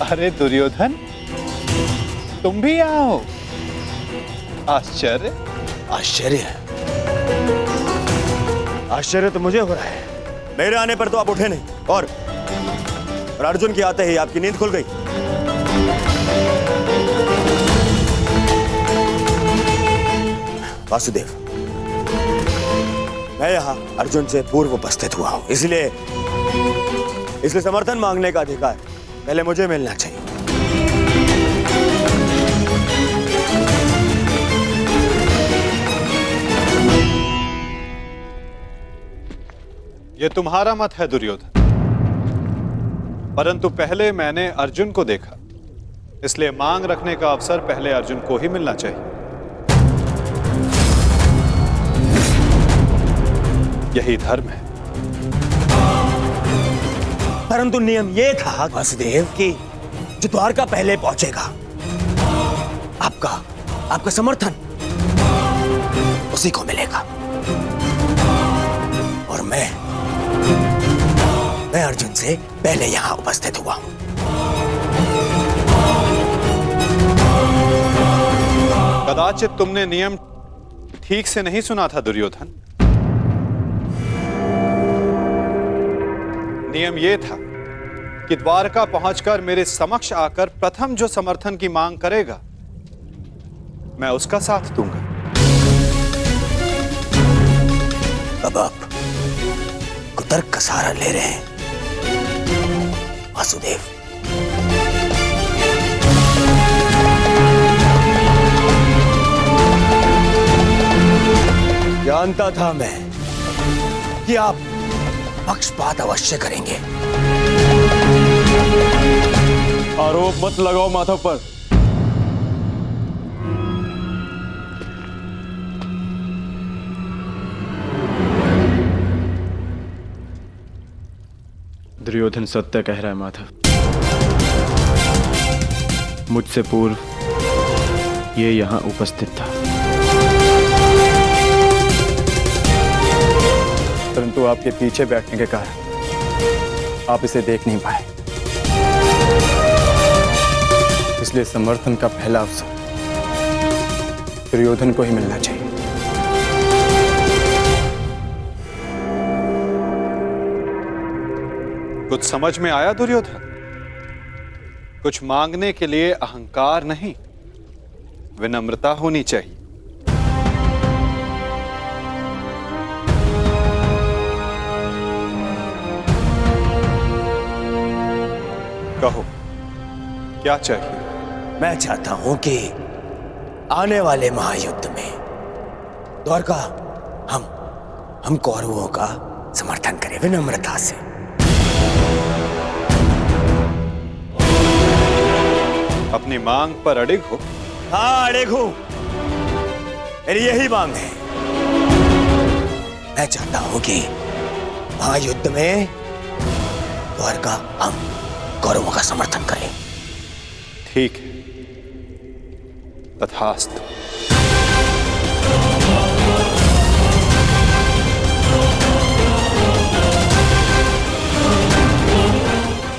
अरे दुर्योधन, तुम भी यहाँ हो? आश्चर्य। आश्चर्य? आश्चर्य तो मुझे हो रहा है। मेरे आने पर तो आप उठे नहीं और अर्जुन के आते ही आपकी नींद खुल गई। वासुदेव, मैं यहां अर्जुन से पूर्व उपस्थित हुआ हूं, इसलिए समर्थन मांगने का अधिकार पहले मुझे मिलना चाहिए। ये तुम्हारा मत है दुर्योधन, परंतु पहले मैंने अर्जुन को देखा, इसलिए मांग रखने का अवसर पहले अर्जुन को ही मिलना चाहिए। यही धर्म है। परंतु नियम यह था वासुदेव कि जो द्वारका पहले पहुंचेगा, आपका समर्थन उसी को मिलेगा। और मैं अर्जुन से पहले यहां उपस्थित हुआ हूं। कदाचित तुमने नियम ठीक से नहीं सुना था दुर्योधन। नियम यह था कि द्वारका पहुंचकर मेरे समक्ष आकर प्रथम जो समर्थन की मांग करेगा, मैं उसका साथ दूंगा। अब आप कुतर्क का सहारा ले रहे हैं वासुदेव। जानता था मैं कि आप पक्षपात अवश्य करेंगे। आरोप मत लगाओ माधव पर। दुर्योधन सत्य कह रहा है माधव। मुझसे पूर्व ये यहाँ उपस्थित था, परंतु आपके पीछे बैठने के कारण आप इसे देख नहीं पाए, इसलिए समर्थन का पहला अवसर दुर्योधन को ही मिलना चाहिए। कुछ समझ में आया दुर्योधन? कुछ मांगने के लिए अहंकार नहीं, विनम्रता होनी चाहिए। कहो, क्या चाहिए? मैं चाहता हूं कि आने वाले महायुद्ध में द्वारका हम कौरवों का समर्थन करें विनम्रता से। अपनी मांग पर अड़िग हो? हाँ, अड़िग हूं। मेरी यही मांग है। मैं चाहता हूं कि महायुद्ध में द्वारका हम कौरवों का समर्थन करें। ठीक है, तथास्तु।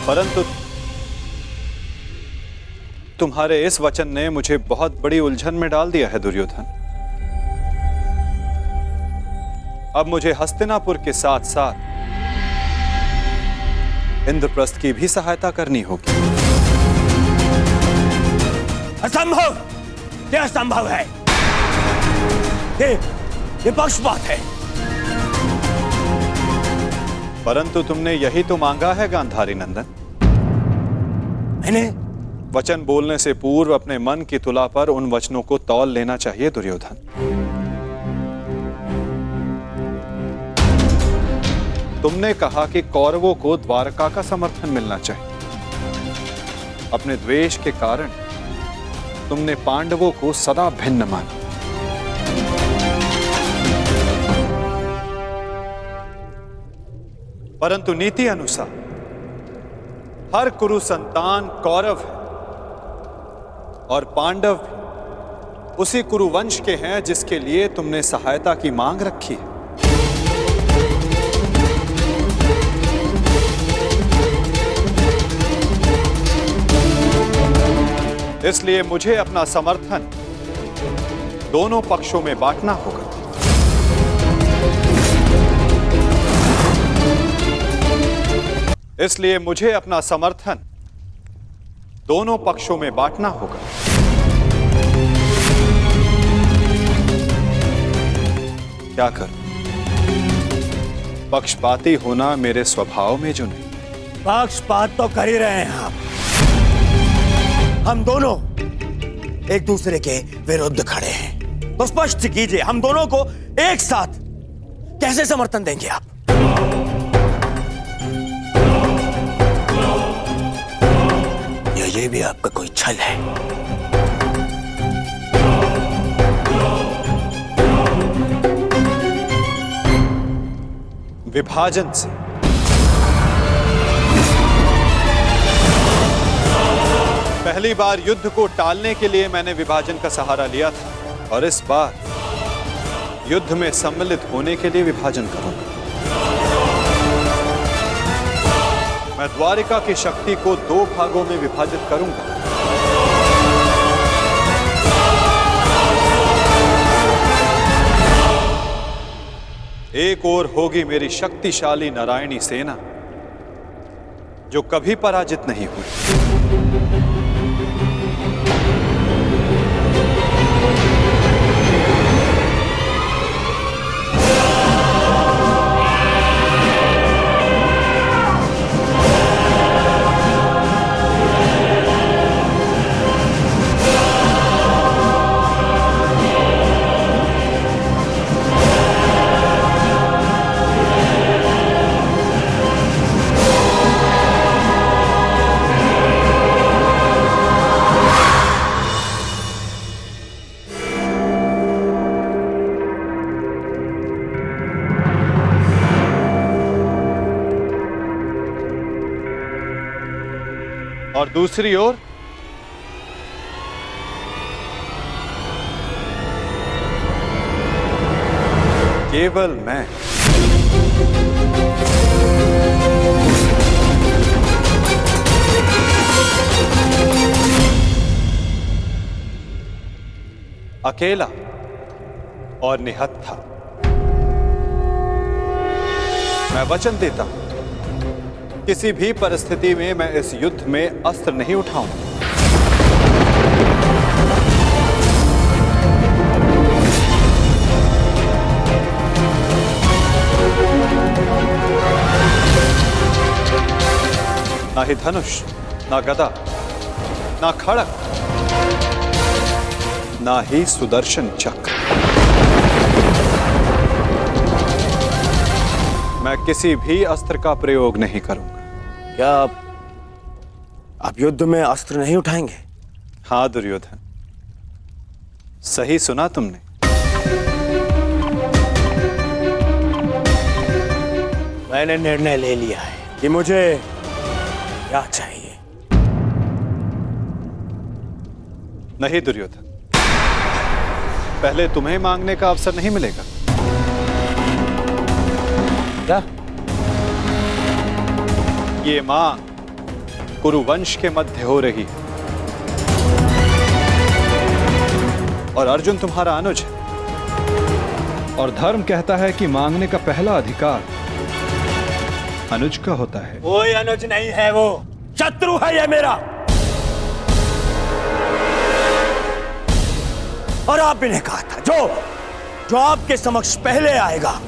परंतु तुम्हारे इस वचन ने मुझे बहुत बड़ी उलझन में डाल दिया है दुर्योधन। अब मुझे हस्तिनापुर के साथ साथ इंद्रप्रस्थ की भी सहायता करनी होगी। असंभव! यह असंभव है। ये पक्षपात है। परंतु तुमने यही तो मांगा है गांधारी नंदन। मैंने वचन बोलने से पूर्व अपने मन की तुला पर उन वचनों को तौल लेना चाहिए दुर्योधन। तुमने कहा कि कौरवों को द्वारका का समर्थन मिलना चाहिए। अपने द्वेष के कारण तुमने पांडवों को सदा भिन्न माना। परंतु नीति अनुसार हर कुरु संतान कौरव है और पांडव भी उसी कुरु वंश के हैं जिसके लिए तुमने सहायता की मांग रखी है। इसलिए मुझे अपना समर्थन दोनों पक्षों में बांटना होगा। इसलिए मुझे अपना समर्थन दोनों पक्षों में बांटना होगा। क्या कर? पक्षपाती होना मेरे स्वभाव में जो नहीं। पक्षपात तो कर ही रहे हैं आप। हम दोनों एक दूसरे के विरुद्ध खड़े हैं। तो स्पष्ट कीजिए, हम दोनों को एक साथ कैसे समर्थन देंगे आप? ये भी आपका कोई छल है? विभाजन से पहली बार युद्ध को टालने के लिए मैंने विभाजन का सहारा लिया था और इस बार युद्ध में सम्मिलित होने के लिए विभाजन करूंगा। मैं द्वारिका की शक्ति को 2 भागों में विभाजित करूंगा। एक ओर होगी मेरी शक्तिशाली नारायणी सेना जो कभी पराजित नहीं हुई। और दूसरी ओर केवल मैं। अकेला और निहत्था। मैं वचन देता हूं, किसी भी परिस्थिति में मैं इस युद्ध में अस्त्र नहीं उठाऊंगा। ना ही धनुष, ना गदा, ना खड़ग, ना ही सुदर्शन चक्र। मैं किसी भी अस्त्र का प्रयोग नहीं करूंगा। क्या आप युद्ध में अस्त्र नहीं उठाएंगे? हाँ दुर्योधन, सही सुना तुमने। मैंने निर्णय ले लिया है कि मुझे क्या चाहिए। नहीं दुर्योधन, पहले तुम्हें मांगने का अवसर नहीं मिलेगा। क्या? ये मांग कुरुवंश के मध्य हो रही है और अर्जुन तुम्हारा अनुज है, और धर्म कहता है कि मांगने का पहला अधिकार अनुज का होता है। कोई अनुज नहीं है, वो शत्रु है ये मेरा। और आपने ने कहा था जो आपके समक्ष पहले आएगा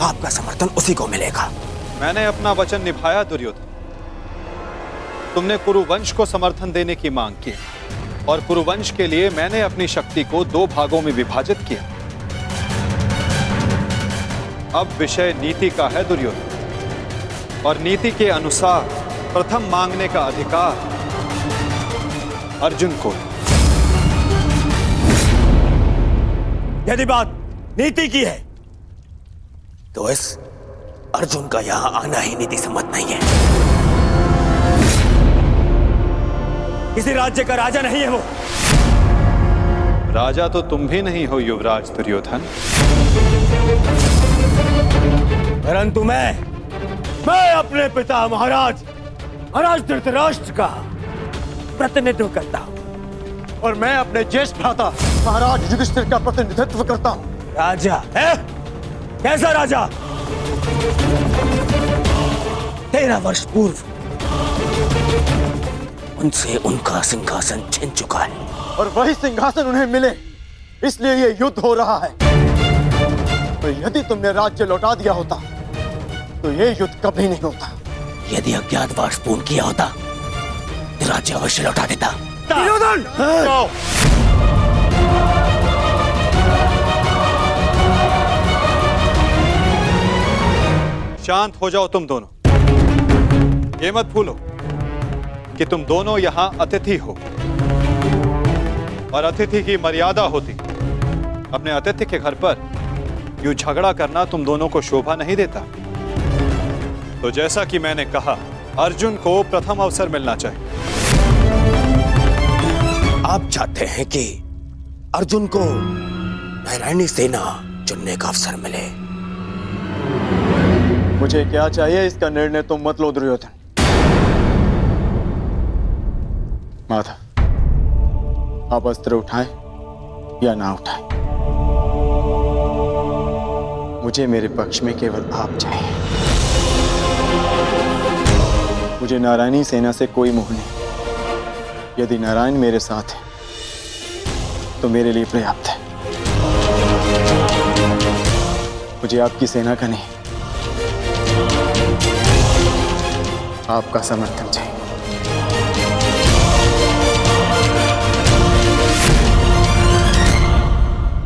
आपका समर्थन उसी को मिलेगा। मैंने अपना वचन निभाया दुर्योधन। तुमने कुरुवंश को समर्थन देने की मांग की और कुरुवंश के लिए मैंने अपनी शक्ति को 2 भागों में विभाजित किया। अब विषय नीति का है दुर्योधन, और नीति के अनुसार प्रथम मांगने का अधिकार अर्जुन को। यदि बात नीति की है तो इस अर्जुन का यहां आना ही नीति सम्मत नहीं है। किसी राज्य का राजा नहीं है वो। राजा तो तुम भी नहीं हो युवराज दुर्योधन, परंतु मैं अपने पिता महाराज धृतराष्ट्र का प्रतिनिधित्व करता हूं। और मैं अपने ज्येष्ठ भ्राता महाराज युधिष्ठिर का प्रतिनिधित्व करता हूं। राजा है? कैसा राजा? 13 वर्ष पूर्व उनसे उनका सिंहासन छिन चुका है, और वही सिंहासन उन्हें मिले, इसलिए ये युद्ध हो रहा है। तो यदि तुमने राज्य लौटा दिया होता तो ये युद्ध कभी नहीं होता। यदि अज्ञातवास पूर्ण किया होता तो राज्य अवश्य लौटा देता। दुर्योधन! शांत हो जाओ तुम दोनों। ये मत भूलो कि तुम दोनों यहां अतिथि हो, और अतिथि की मर्यादा होती। अपने अतिथि के घर पर यूं झगड़ा करना तुम दोनों को शोभा नहीं देता। तो जैसा कि मैंने कहा, अर्जुन को प्रथम अवसर मिलना चाहिए। आप चाहते हैं कि अर्जुन को नारायणी सेना चुनने का अवसर मिले। मुझे क्या चाहिए इसका निर्णय तुम मत लो दुर्योधन। माधव, आप अस्त्र उठाएं या ना उठाएं, मुझे मेरे पक्ष में केवल आप चाहिए। मुझे नारायणी सेना से कोई मोह नहीं। यदि नारायण मेरे साथ है तो मेरे लिए पर्याप्त है। मुझे आपकी सेना का नहीं, आपका समर्थन चाहिए।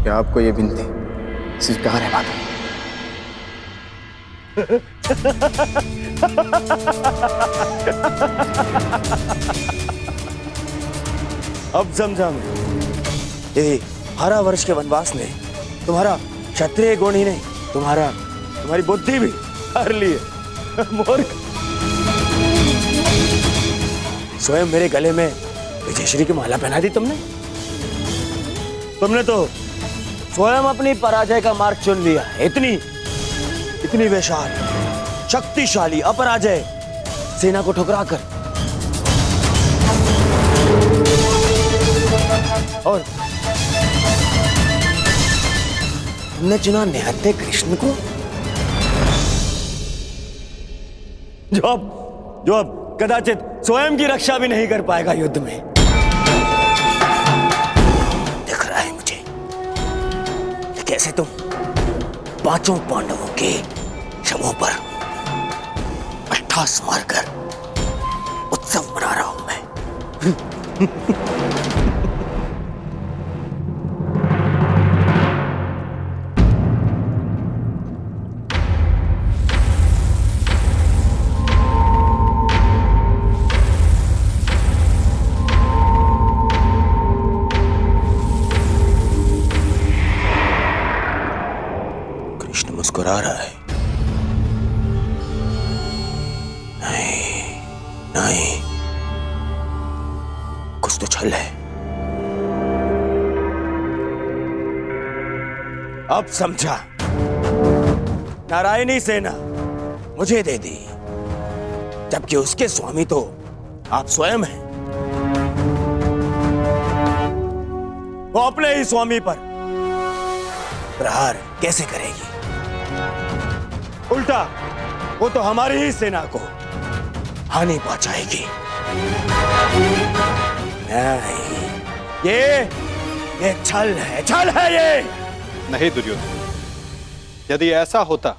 क्या आपको यह विनती स्वीकार है माता? अब समझा मैं। ये 12 वर्ष के वनवास ने तुम्हारा क्षत्रिय गुण ही नहीं, तुम्हारी बुद्धि भी हर लिए। मूर्ख, स्वयं मेरे गले में विजयश्री की माला पहना दी तुमने तो स्वयं अपनी पराजय का मार्ग चुन लिया। इतनी विशाल शक्तिशाली अपराजय सेना को ठुकराकर, और तुमने चुना निहत्थे कृष्ण को, जो अब कदाचित स्वयं की रक्षा भी नहीं कर पाएगा युद्ध में। दिख रहा है मुझे कि कैसे तुम 5 पांडवों के शवों पर अट्ठास मारकर उत्सव मना रहा हूं मैं। नहीं, कुछ तो छल है। अब समझा। नारायणी सेना मुझे दे दी, जबकि उसके स्वामी तो आप स्वयं हैं। वो अपने ही स्वामी पर प्रहार कैसे करेगी? उल्टा वो तो हमारी ही सेना को हानि पहुंचाएगी। नहीं, ये छल है, छल है ये। नहीं दुर्योधन, यदि ऐसा होता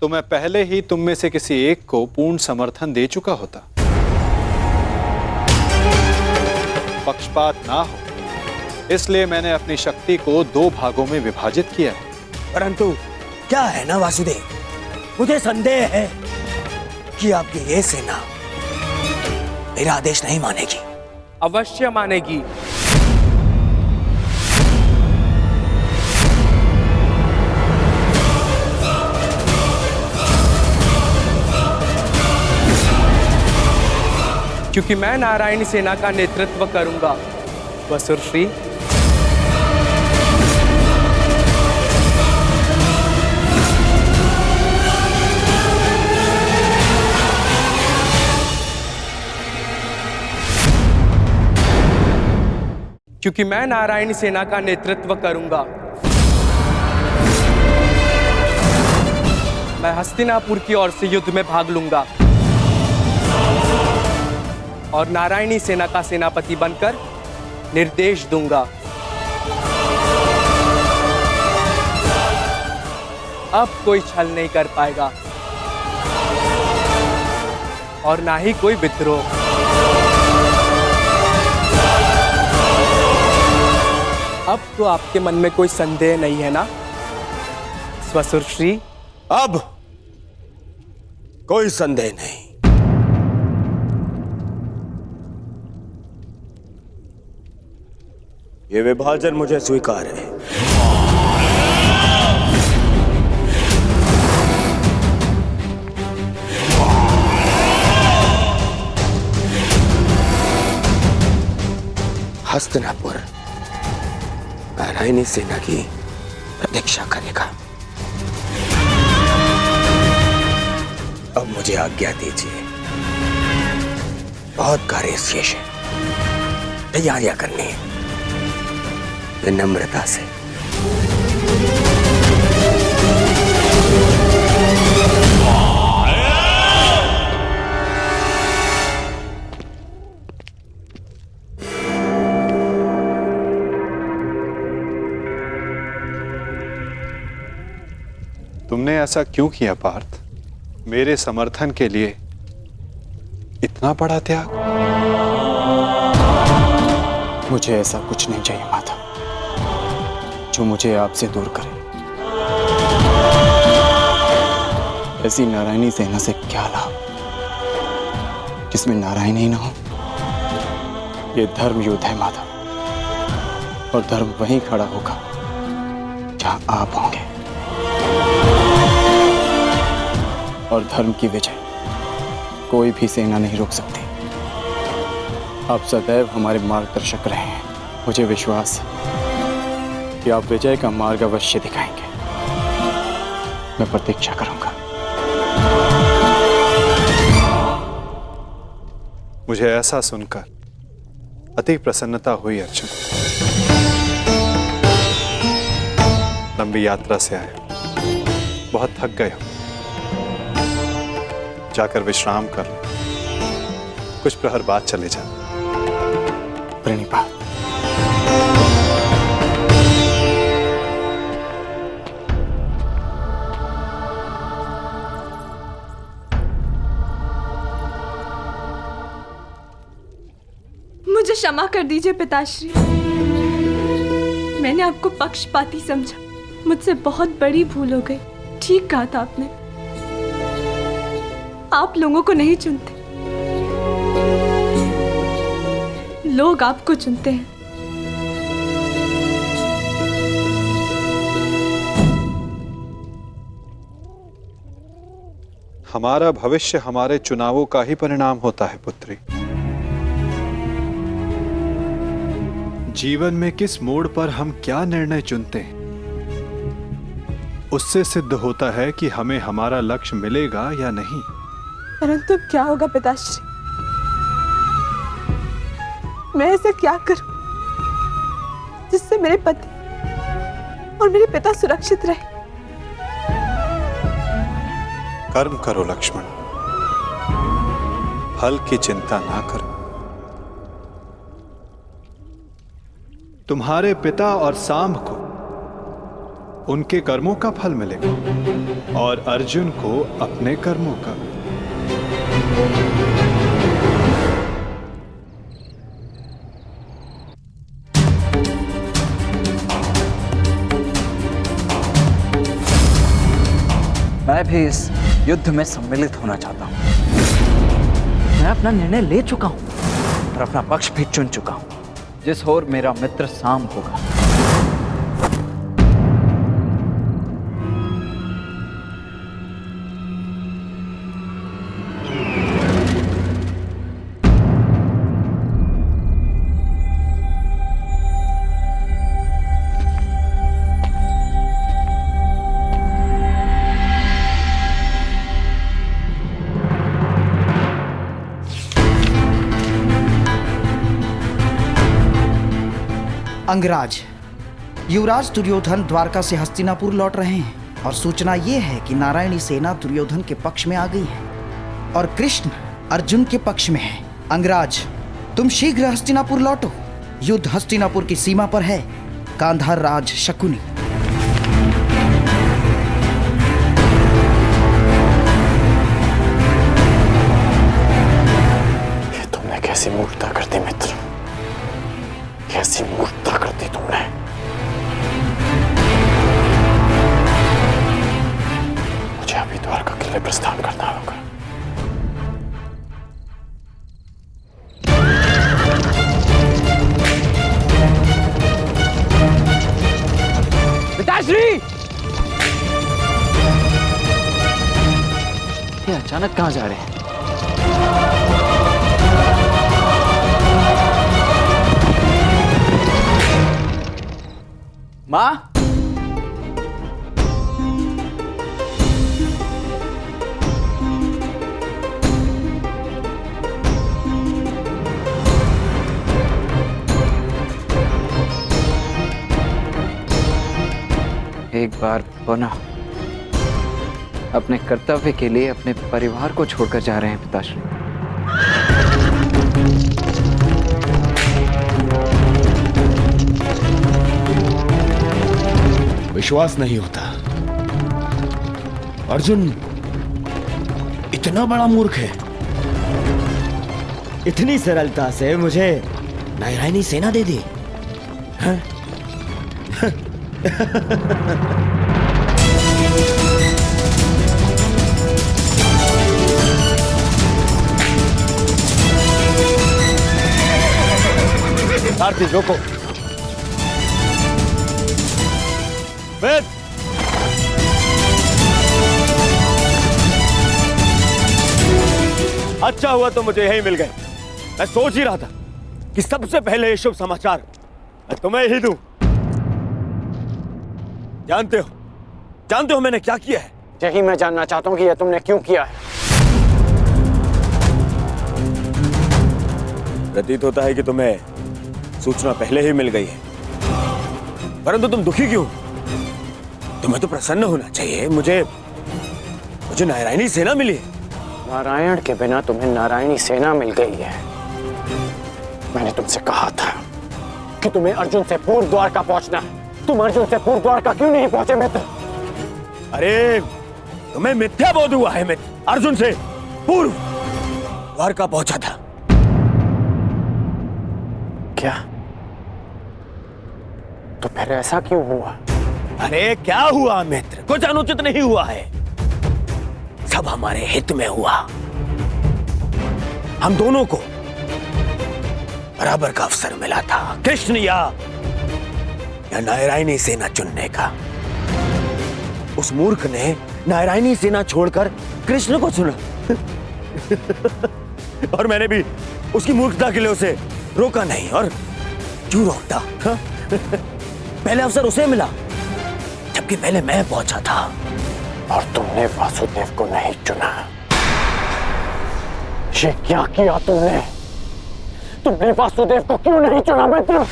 तो मैं पहले ही तुम में से किसी एक को पूर्ण समर्थन दे चुका होता। पक्षपात ना हो, इसलिए मैंने अपनी शक्ति को 2 भागों में विभाजित किया है। परंतु क्या है ना वासुदेव, मुझे संदेह है कि आपकी ये सेना मेरा आदेश नहीं मानेगी। अवश्य मानेगी। क्योंकि मैं नारायणी सेना का नेतृत्व करूंगा। वसुरश्री, क्योंकि मैं नारायणी सेना का नेतृत्व करूंगा। मैं हस्तिनापुर की ओर से युद्ध में भाग लूंगा और नारायणी सेना का सेनापति बनकर निर्देश दूंगा। अब कोई छल नहीं कर पाएगा और ना ही कोई विद्रोह। अब तो आपके मन में कोई संदेह नहीं है ना स्वसुरश्री? अब कोई संदेह नहीं। ये विभाजन मुझे स्वीकार है। हस्तिनापुर नारायणी सेना की प्रतीक्षा करेगा। अब मुझे आज्ञा दीजिए, बहुत कार्य शेष है, तैयारियां करनी है। विनम्रता से। तुमने ऐसा क्यों किया पार्थ? मेरे समर्थन के लिए इतना बड़ा त्याग? मुझे ऐसा कुछ नहीं चाहिए माता जो मुझे आपसे दूर करे। ऐसी नारायणी सेना से क्या लाभ जिसमें नारायण ही ना हो? ये धर्म युद्ध है माता, और धर्म वहीं खड़ा होगा जहां आप होंगे। और धर्म की विजय कोई भी सेना नहीं रोक सकती। आप सदैव हमारे मार्गदर्शक रहे हैं। मुझे विश्वास है कि आप विजय का मार्ग अवश्य दिखाएंगे। मैं प्रतीक्षा करूंगा। मुझे ऐसा सुनकर अति प्रसन्नता हुई अर्जुन। लंबी यात्रा से आए, बहुत थक गए हो, जाकर विश्राम कर लो। कुछ प्रहर बाद चले जा। प्रणिपात। मुझे क्षमा कर दीजिए पिताश्री, मैंने आपको पक्षपाती समझा। मुझसे बहुत बड़ी भूल हो गई। ठीक कहा था आपने, आप लोगों को नहीं चुनते, लोग आपको चुनते हैं। हमारा भविष्य हमारे चुनावों का ही परिणाम होता है पुत्री। जीवन में किस मोड़ पर हम क्या निर्णय चुनते हैं, उससे सिद्ध होता है कि हमें हमारा लक्ष्य मिलेगा या नहीं। परंतु क्या होगा पिताश्री? मैं ऐसा क्या करूं जिससे मेरे पति और मेरे पिता सुरक्षित रहे? कर्म करो लक्ष्मण, फल की चिंता ना करो। तुम्हारे पिता और सांब को उनके कर्मों का फल मिलेगा और अर्जुन को अपने कर्मों का। मैं भी इस युद्ध में सम्मिलित होना चाहता हूं। मैं अपना निर्णय ले चुका हूं और अपना पक्ष भी चुन चुका हूं। जिस ओर मेरा मित्र सांब होगा, अंगराज, युवराज दुर्योधन द्वारका से हस्तिनापुर लौट रहे हैं और सूचना ये है कि नारायणी सेना दुर्योधन के पक्ष में आ गई है और कृष्ण अर्जुन के पक्ष में है। अंगराज, तुम शीघ्र हस्तिनापुर लौटो। युद्ध हस्तिनापुर की सीमा पर है। गांधार राज शकुनी। ये तुमने कैसी मूर्खता कर दी मित्र, कैसी मूर्खता कर दी तुमने। मुझे अभी द्वारका के लिए प्रस्थान करना होगा। पिताश्री! ये अचानक कहां जा रहे हैं? माँ, एक बार पुनः अपने कर्तव्य के लिए अपने परिवार को छोड़कर जा रहे हैं पिताश्री। विश्वास नहीं होता, अर्जुन इतना बड़ा मूर्ख है। इतनी सरलता से मुझे नारायणी सेना दे दी। हाँ? सारथी रोको। वेद, अच्छा हुआ तो मुझे यही मिल गए। मैं सोच ही रहा था कि सबसे पहले ये शुभ समाचार मैं तुम्हें ही दूं। जानते हो मैंने क्या किया है? यही मैं जानना चाहता हूं कि यह तुमने क्यों किया है। प्रतीत होता है कि तुम्हें सूचना पहले ही मिल गई है, परंतु तुम दुखी क्यों? तुम्हें तो प्रसन्न होना चाहिए। मुझे नारायणी सेना मिली है। नारायण के बिना तुम्हें नारायणी सेना मिल गई है। मैंने तुमसे कहा था कि तुम्हें अर्जुन से पूर्व द्वारका पहुंचना है। तुम अर्जुन से पूर्व द्वारका क्यों नहीं पहुंचे मित्र? अरे तुम्हें मिथ्या बोध हुआ है। मित्र अर्जुन से पूर्व द्वारका पहुंचा था। क्या? तो फिर ऐसा क्यों हुआ? अरे क्या हुआ मित्र? कुछ अनुचित नहीं हुआ है, सब हमारे हित में हुआ। हम दोनों को बराबर का अवसर मिला था, कृष्ण या नारायणी सेना चुनने का। उस मूर्ख ने नारायणी सेना छोड़कर कृष्ण को चुना। और मैंने भी उसकी मूर्खता के लिए उसे रोका नहीं। और क्यों रोकता? हाँ? पहले अवसर उसे मिला, जबकि पहले मैं पहुंचा था। और तुमने वासुदेव को नहीं चुना। ये क्या किया तुमने? तुमने वासुदेव को क्यों नहीं चुना मित्र?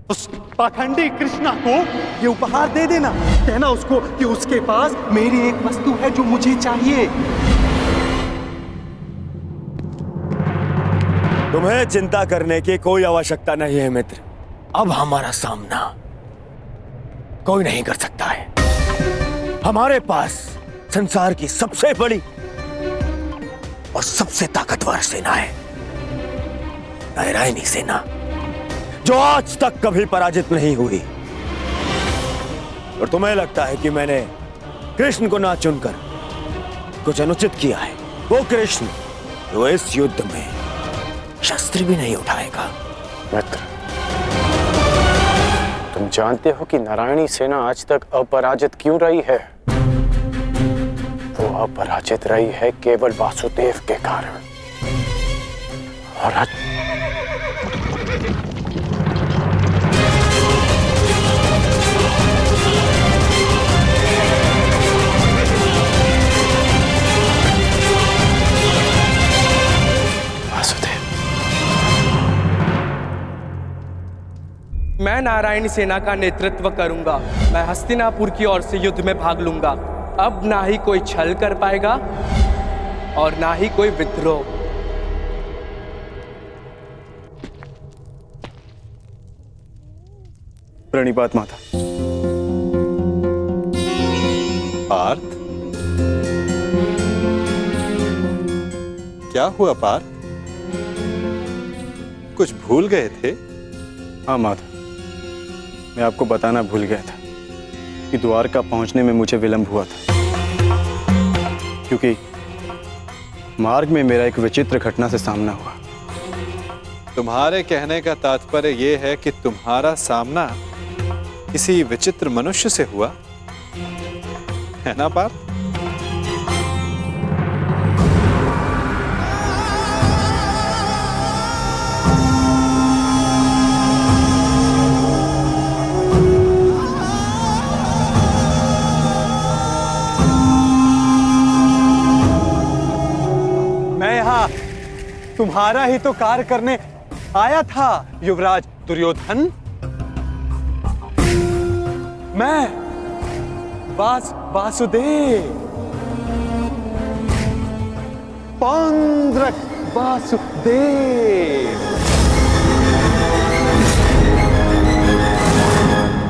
उस पाखंडी कृष्णा को ये उपहार दे देना। कहना उसको कि उसके पास मेरी एक वस्तु है जो मुझे चाहिए। तुम्हें चिंता करने की कोई आवश्यकता नहीं है मित्र। अब हमारा सामना कोई नहीं कर सकता है। हमारे पास संसार की सबसे बड़ी और सबसे ताकतवर सेना है, नारायणी सेना, जो आज तक कभी पराजित नहीं हुई। और तुम्हें लगता है कि मैंने कृष्ण को ना चुनकर कुछ अनुचित किया है? वो कृष्ण जो इस युद्ध में शस्त्र भी नहीं उठाएगा। मित्र, तुम जानते हो कि नारायणी सेना आज तक अपराजित क्यों रही है? वो अपराजित रही है केवल वासुदेव के कारण। और आज मैं नारायणी सेना का नेतृत्व करूंगा। मैं हस्तिनापुर की ओर से युद्ध में भाग लूंगा। अब ना ही कोई छल कर पाएगा और ना ही कोई विद्रोह। प्रणिपात माता। पार्थ, क्या हुआ पार्थ? कुछ भूल गए थे? हाँ माता, मैं आपको बताना भूल गया था कि द्वारका पहुंचने में मुझे विलंब हुआ था, क्योंकि मार्ग में मेरा एक विचित्र घटना से सामना हुआ। तुम्हारे कहने का तात्पर्य यह है कि तुम्हारा सामना किसी विचित्र मनुष्य से हुआ है ना पार्थ? तुम्हारा ही तो कार्य करने आया था युवराज दुर्योधन। मैं वासुदेव, पौंड्रक वासुदेव।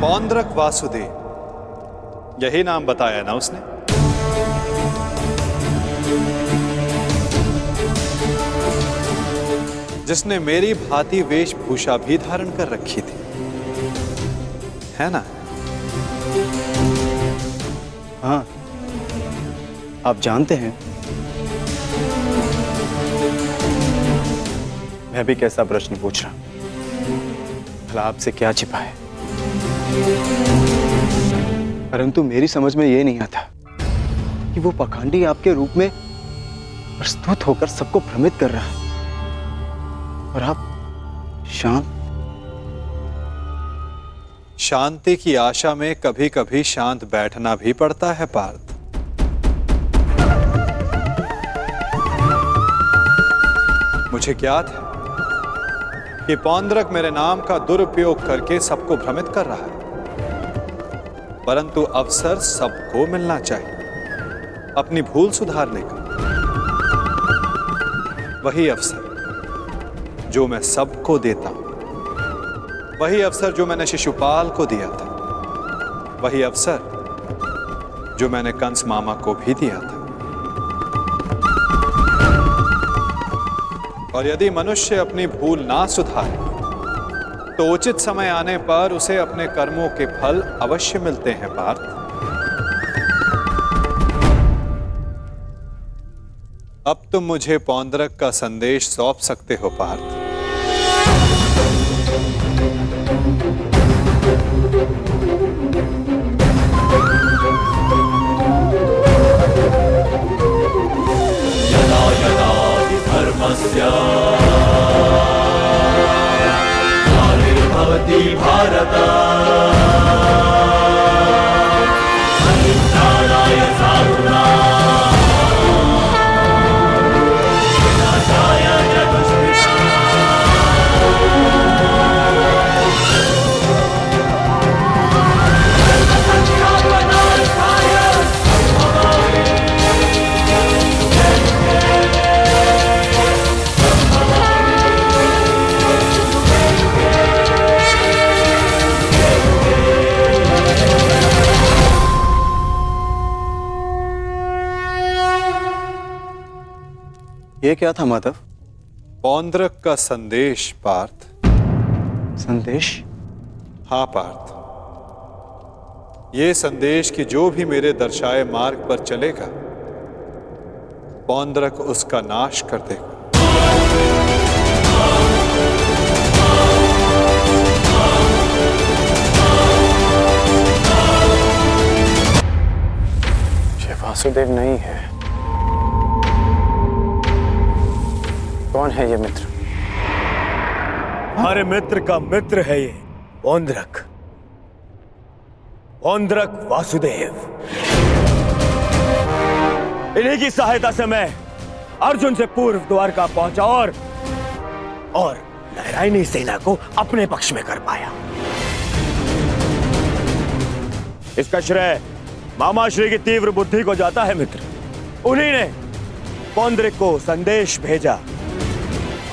पौंड्रक वासुदेव, यही नाम बताया ना उसने? जिसने मेरी भांति वेशभूषा भी धारण कर रखी थी, है ना? हाँ, आप जानते हैं मैं भी कैसा प्रश्न पूछ रहा हूं। भला आपसे क्या छिपा है? परंतु मेरी समझ में यह नहीं आता कि वो पाखंडी आपके रूप में प्रस्तुत होकर सबको भ्रमित कर रहा है और आप शांति की आशा में कभी कभी शांत बैठना भी पड़ता है पार्थ। मुझे ज्ञात है कि पौंड्रक मेरे नाम का दुरुपयोग करके सबको भ्रमित कर रहा है, परंतु अवसर सबको मिलना चाहिए अपनी भूल सुधारने का। वही अवसर जो मैं सबको देता हूं, वही अवसर जो मैंने शिशुपाल को दिया था, वही अवसर जो मैंने कंस मामा को भी दिया था। और यदि मनुष्य अपनी भूल ना सुधारे तो उचित समय आने पर उसे अपने कर्मों के फल अवश्य मिलते हैं पार्थ। अब तुम मुझे पौंड्रक का संदेश सौंप सकते हो पार्थ। भारता परित्राणाय साधूनां विनाशाय च दुष्कृतां धर्मसंस्थापनार्थाय ये क्या था माधव? पौंद्रक का संदेश पार्थ। संदेश? हाँ पार्थ, ये संदेश कि जो भी मेरे दर्शाए मार्ग पर चलेगा पौंद्रक उसका नाश कर देगा। ये वासुदेव नहीं है। कौन है ये मित्र? हमारे मित्र का मित्र है ये पौंद्रक, पौंद्रक वासुदेव। इन्हीं की सहायता से मैं अर्जुन से पूर्व द्वारका पहुंचा और नारायणी सेना को अपने पक्ष में कर पाया। इसका श्रेय मामा श्री की तीव्र बुद्धि को जाता है मित्र। उन्हीं ने पौंद्रक को संदेश भेजा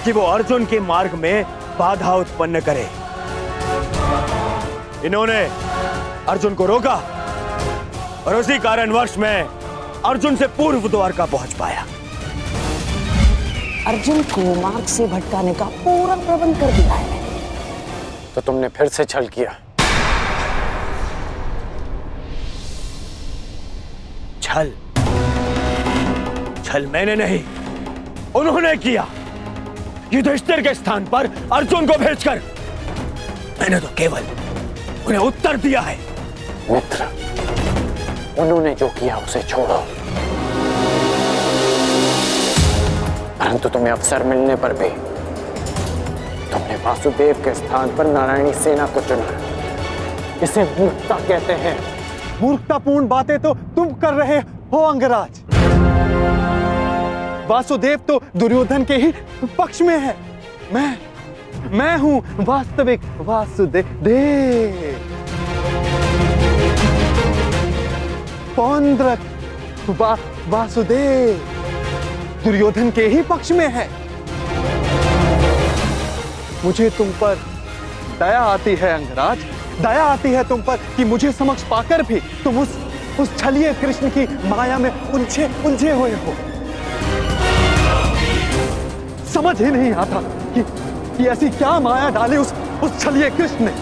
कि वो अर्जुन के मार्ग में बाधा उत्पन्न करे। इन्होंने अर्जुन को रोका और उसी कारणवश मैं अर्जुन से पूर्व द्वारका पहुंच पाया। अर्जुन को मार्ग से भटकाने का पूरा प्रबंध कर दिया है। तो तुमने फिर से छल किया। छल? छल मैंने नहीं, उन्होंने किया। युधिष्ठिर के स्थान पर अर्जुन को भेजकर मैंने तो केवल उन्हें उत्तर दिया है। मित्र, उन्होंने जो किया उसे छोड़ो। परंतु तुम्हें अवसर मिलने पर भी तुमने वासुदेव के स्थान पर नारायणी सेना को चुना। इसे मूर्खता कहते हैं। मूर्खतापूर्ण बातें तो तुम कर रहे हो अंगराज। वासुदेव तो दुर्योधन के ही पक्ष में है। मैं हूं वास्तविक वासुदेव। पौंद्रक वासुदेव दुर्योधन के ही पक्ष में है। मुझे तुम पर दया आती है अंगराज, दया आती है तुम पर कि मुझे समक्ष पाकर भी तुम उस छलिए कृष्ण की माया में उलझे हुए हो। समझ ही नहीं आता कि ऐसी क्या माया डाली उस छलिए कृष्ण ने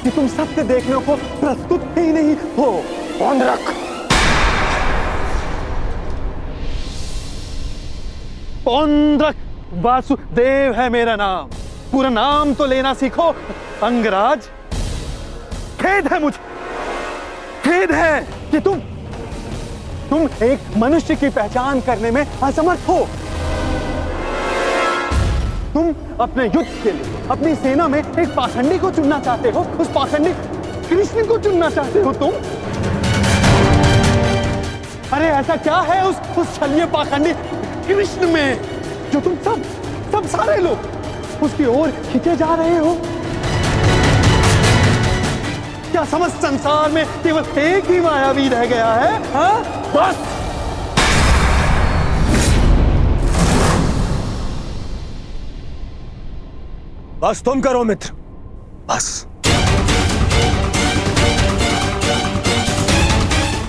कि तुम सत्य देखने को प्रस्तुत ही नहीं हो। पौंद्रक, पौंद्रक वासुदेव है मेरा नाम। पूरा नाम तो लेना सीखो अंगराज। खेद है मुझे, खेद है कि तुम एक मनुष्य की पहचान करने में असमर्थ हो। तुम अपने युद्ध के लिए अपनी सेना में एक पाखंडी को चुनना चाहते हो। उस पाखंडी कृष्ण को चुनना चाहते हो तुम। अरे ऐसा क्या है उस छलिए पाखंडी कृष्ण में जो तुम सब सारे लोग उसकी ओर खींचे जा रहे हो? क्या समस्त संसार में केवल एक ही मायावी रह गया है? हाँ? बस तुम करो मित्र, बस।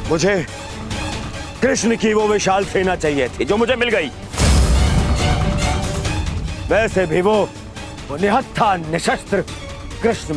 मुझे कृष्ण की वो विशाल सेना चाहिए थी जो मुझे मिल गई। वैसे भी वो निहत्था निशस्त्र कृष्ण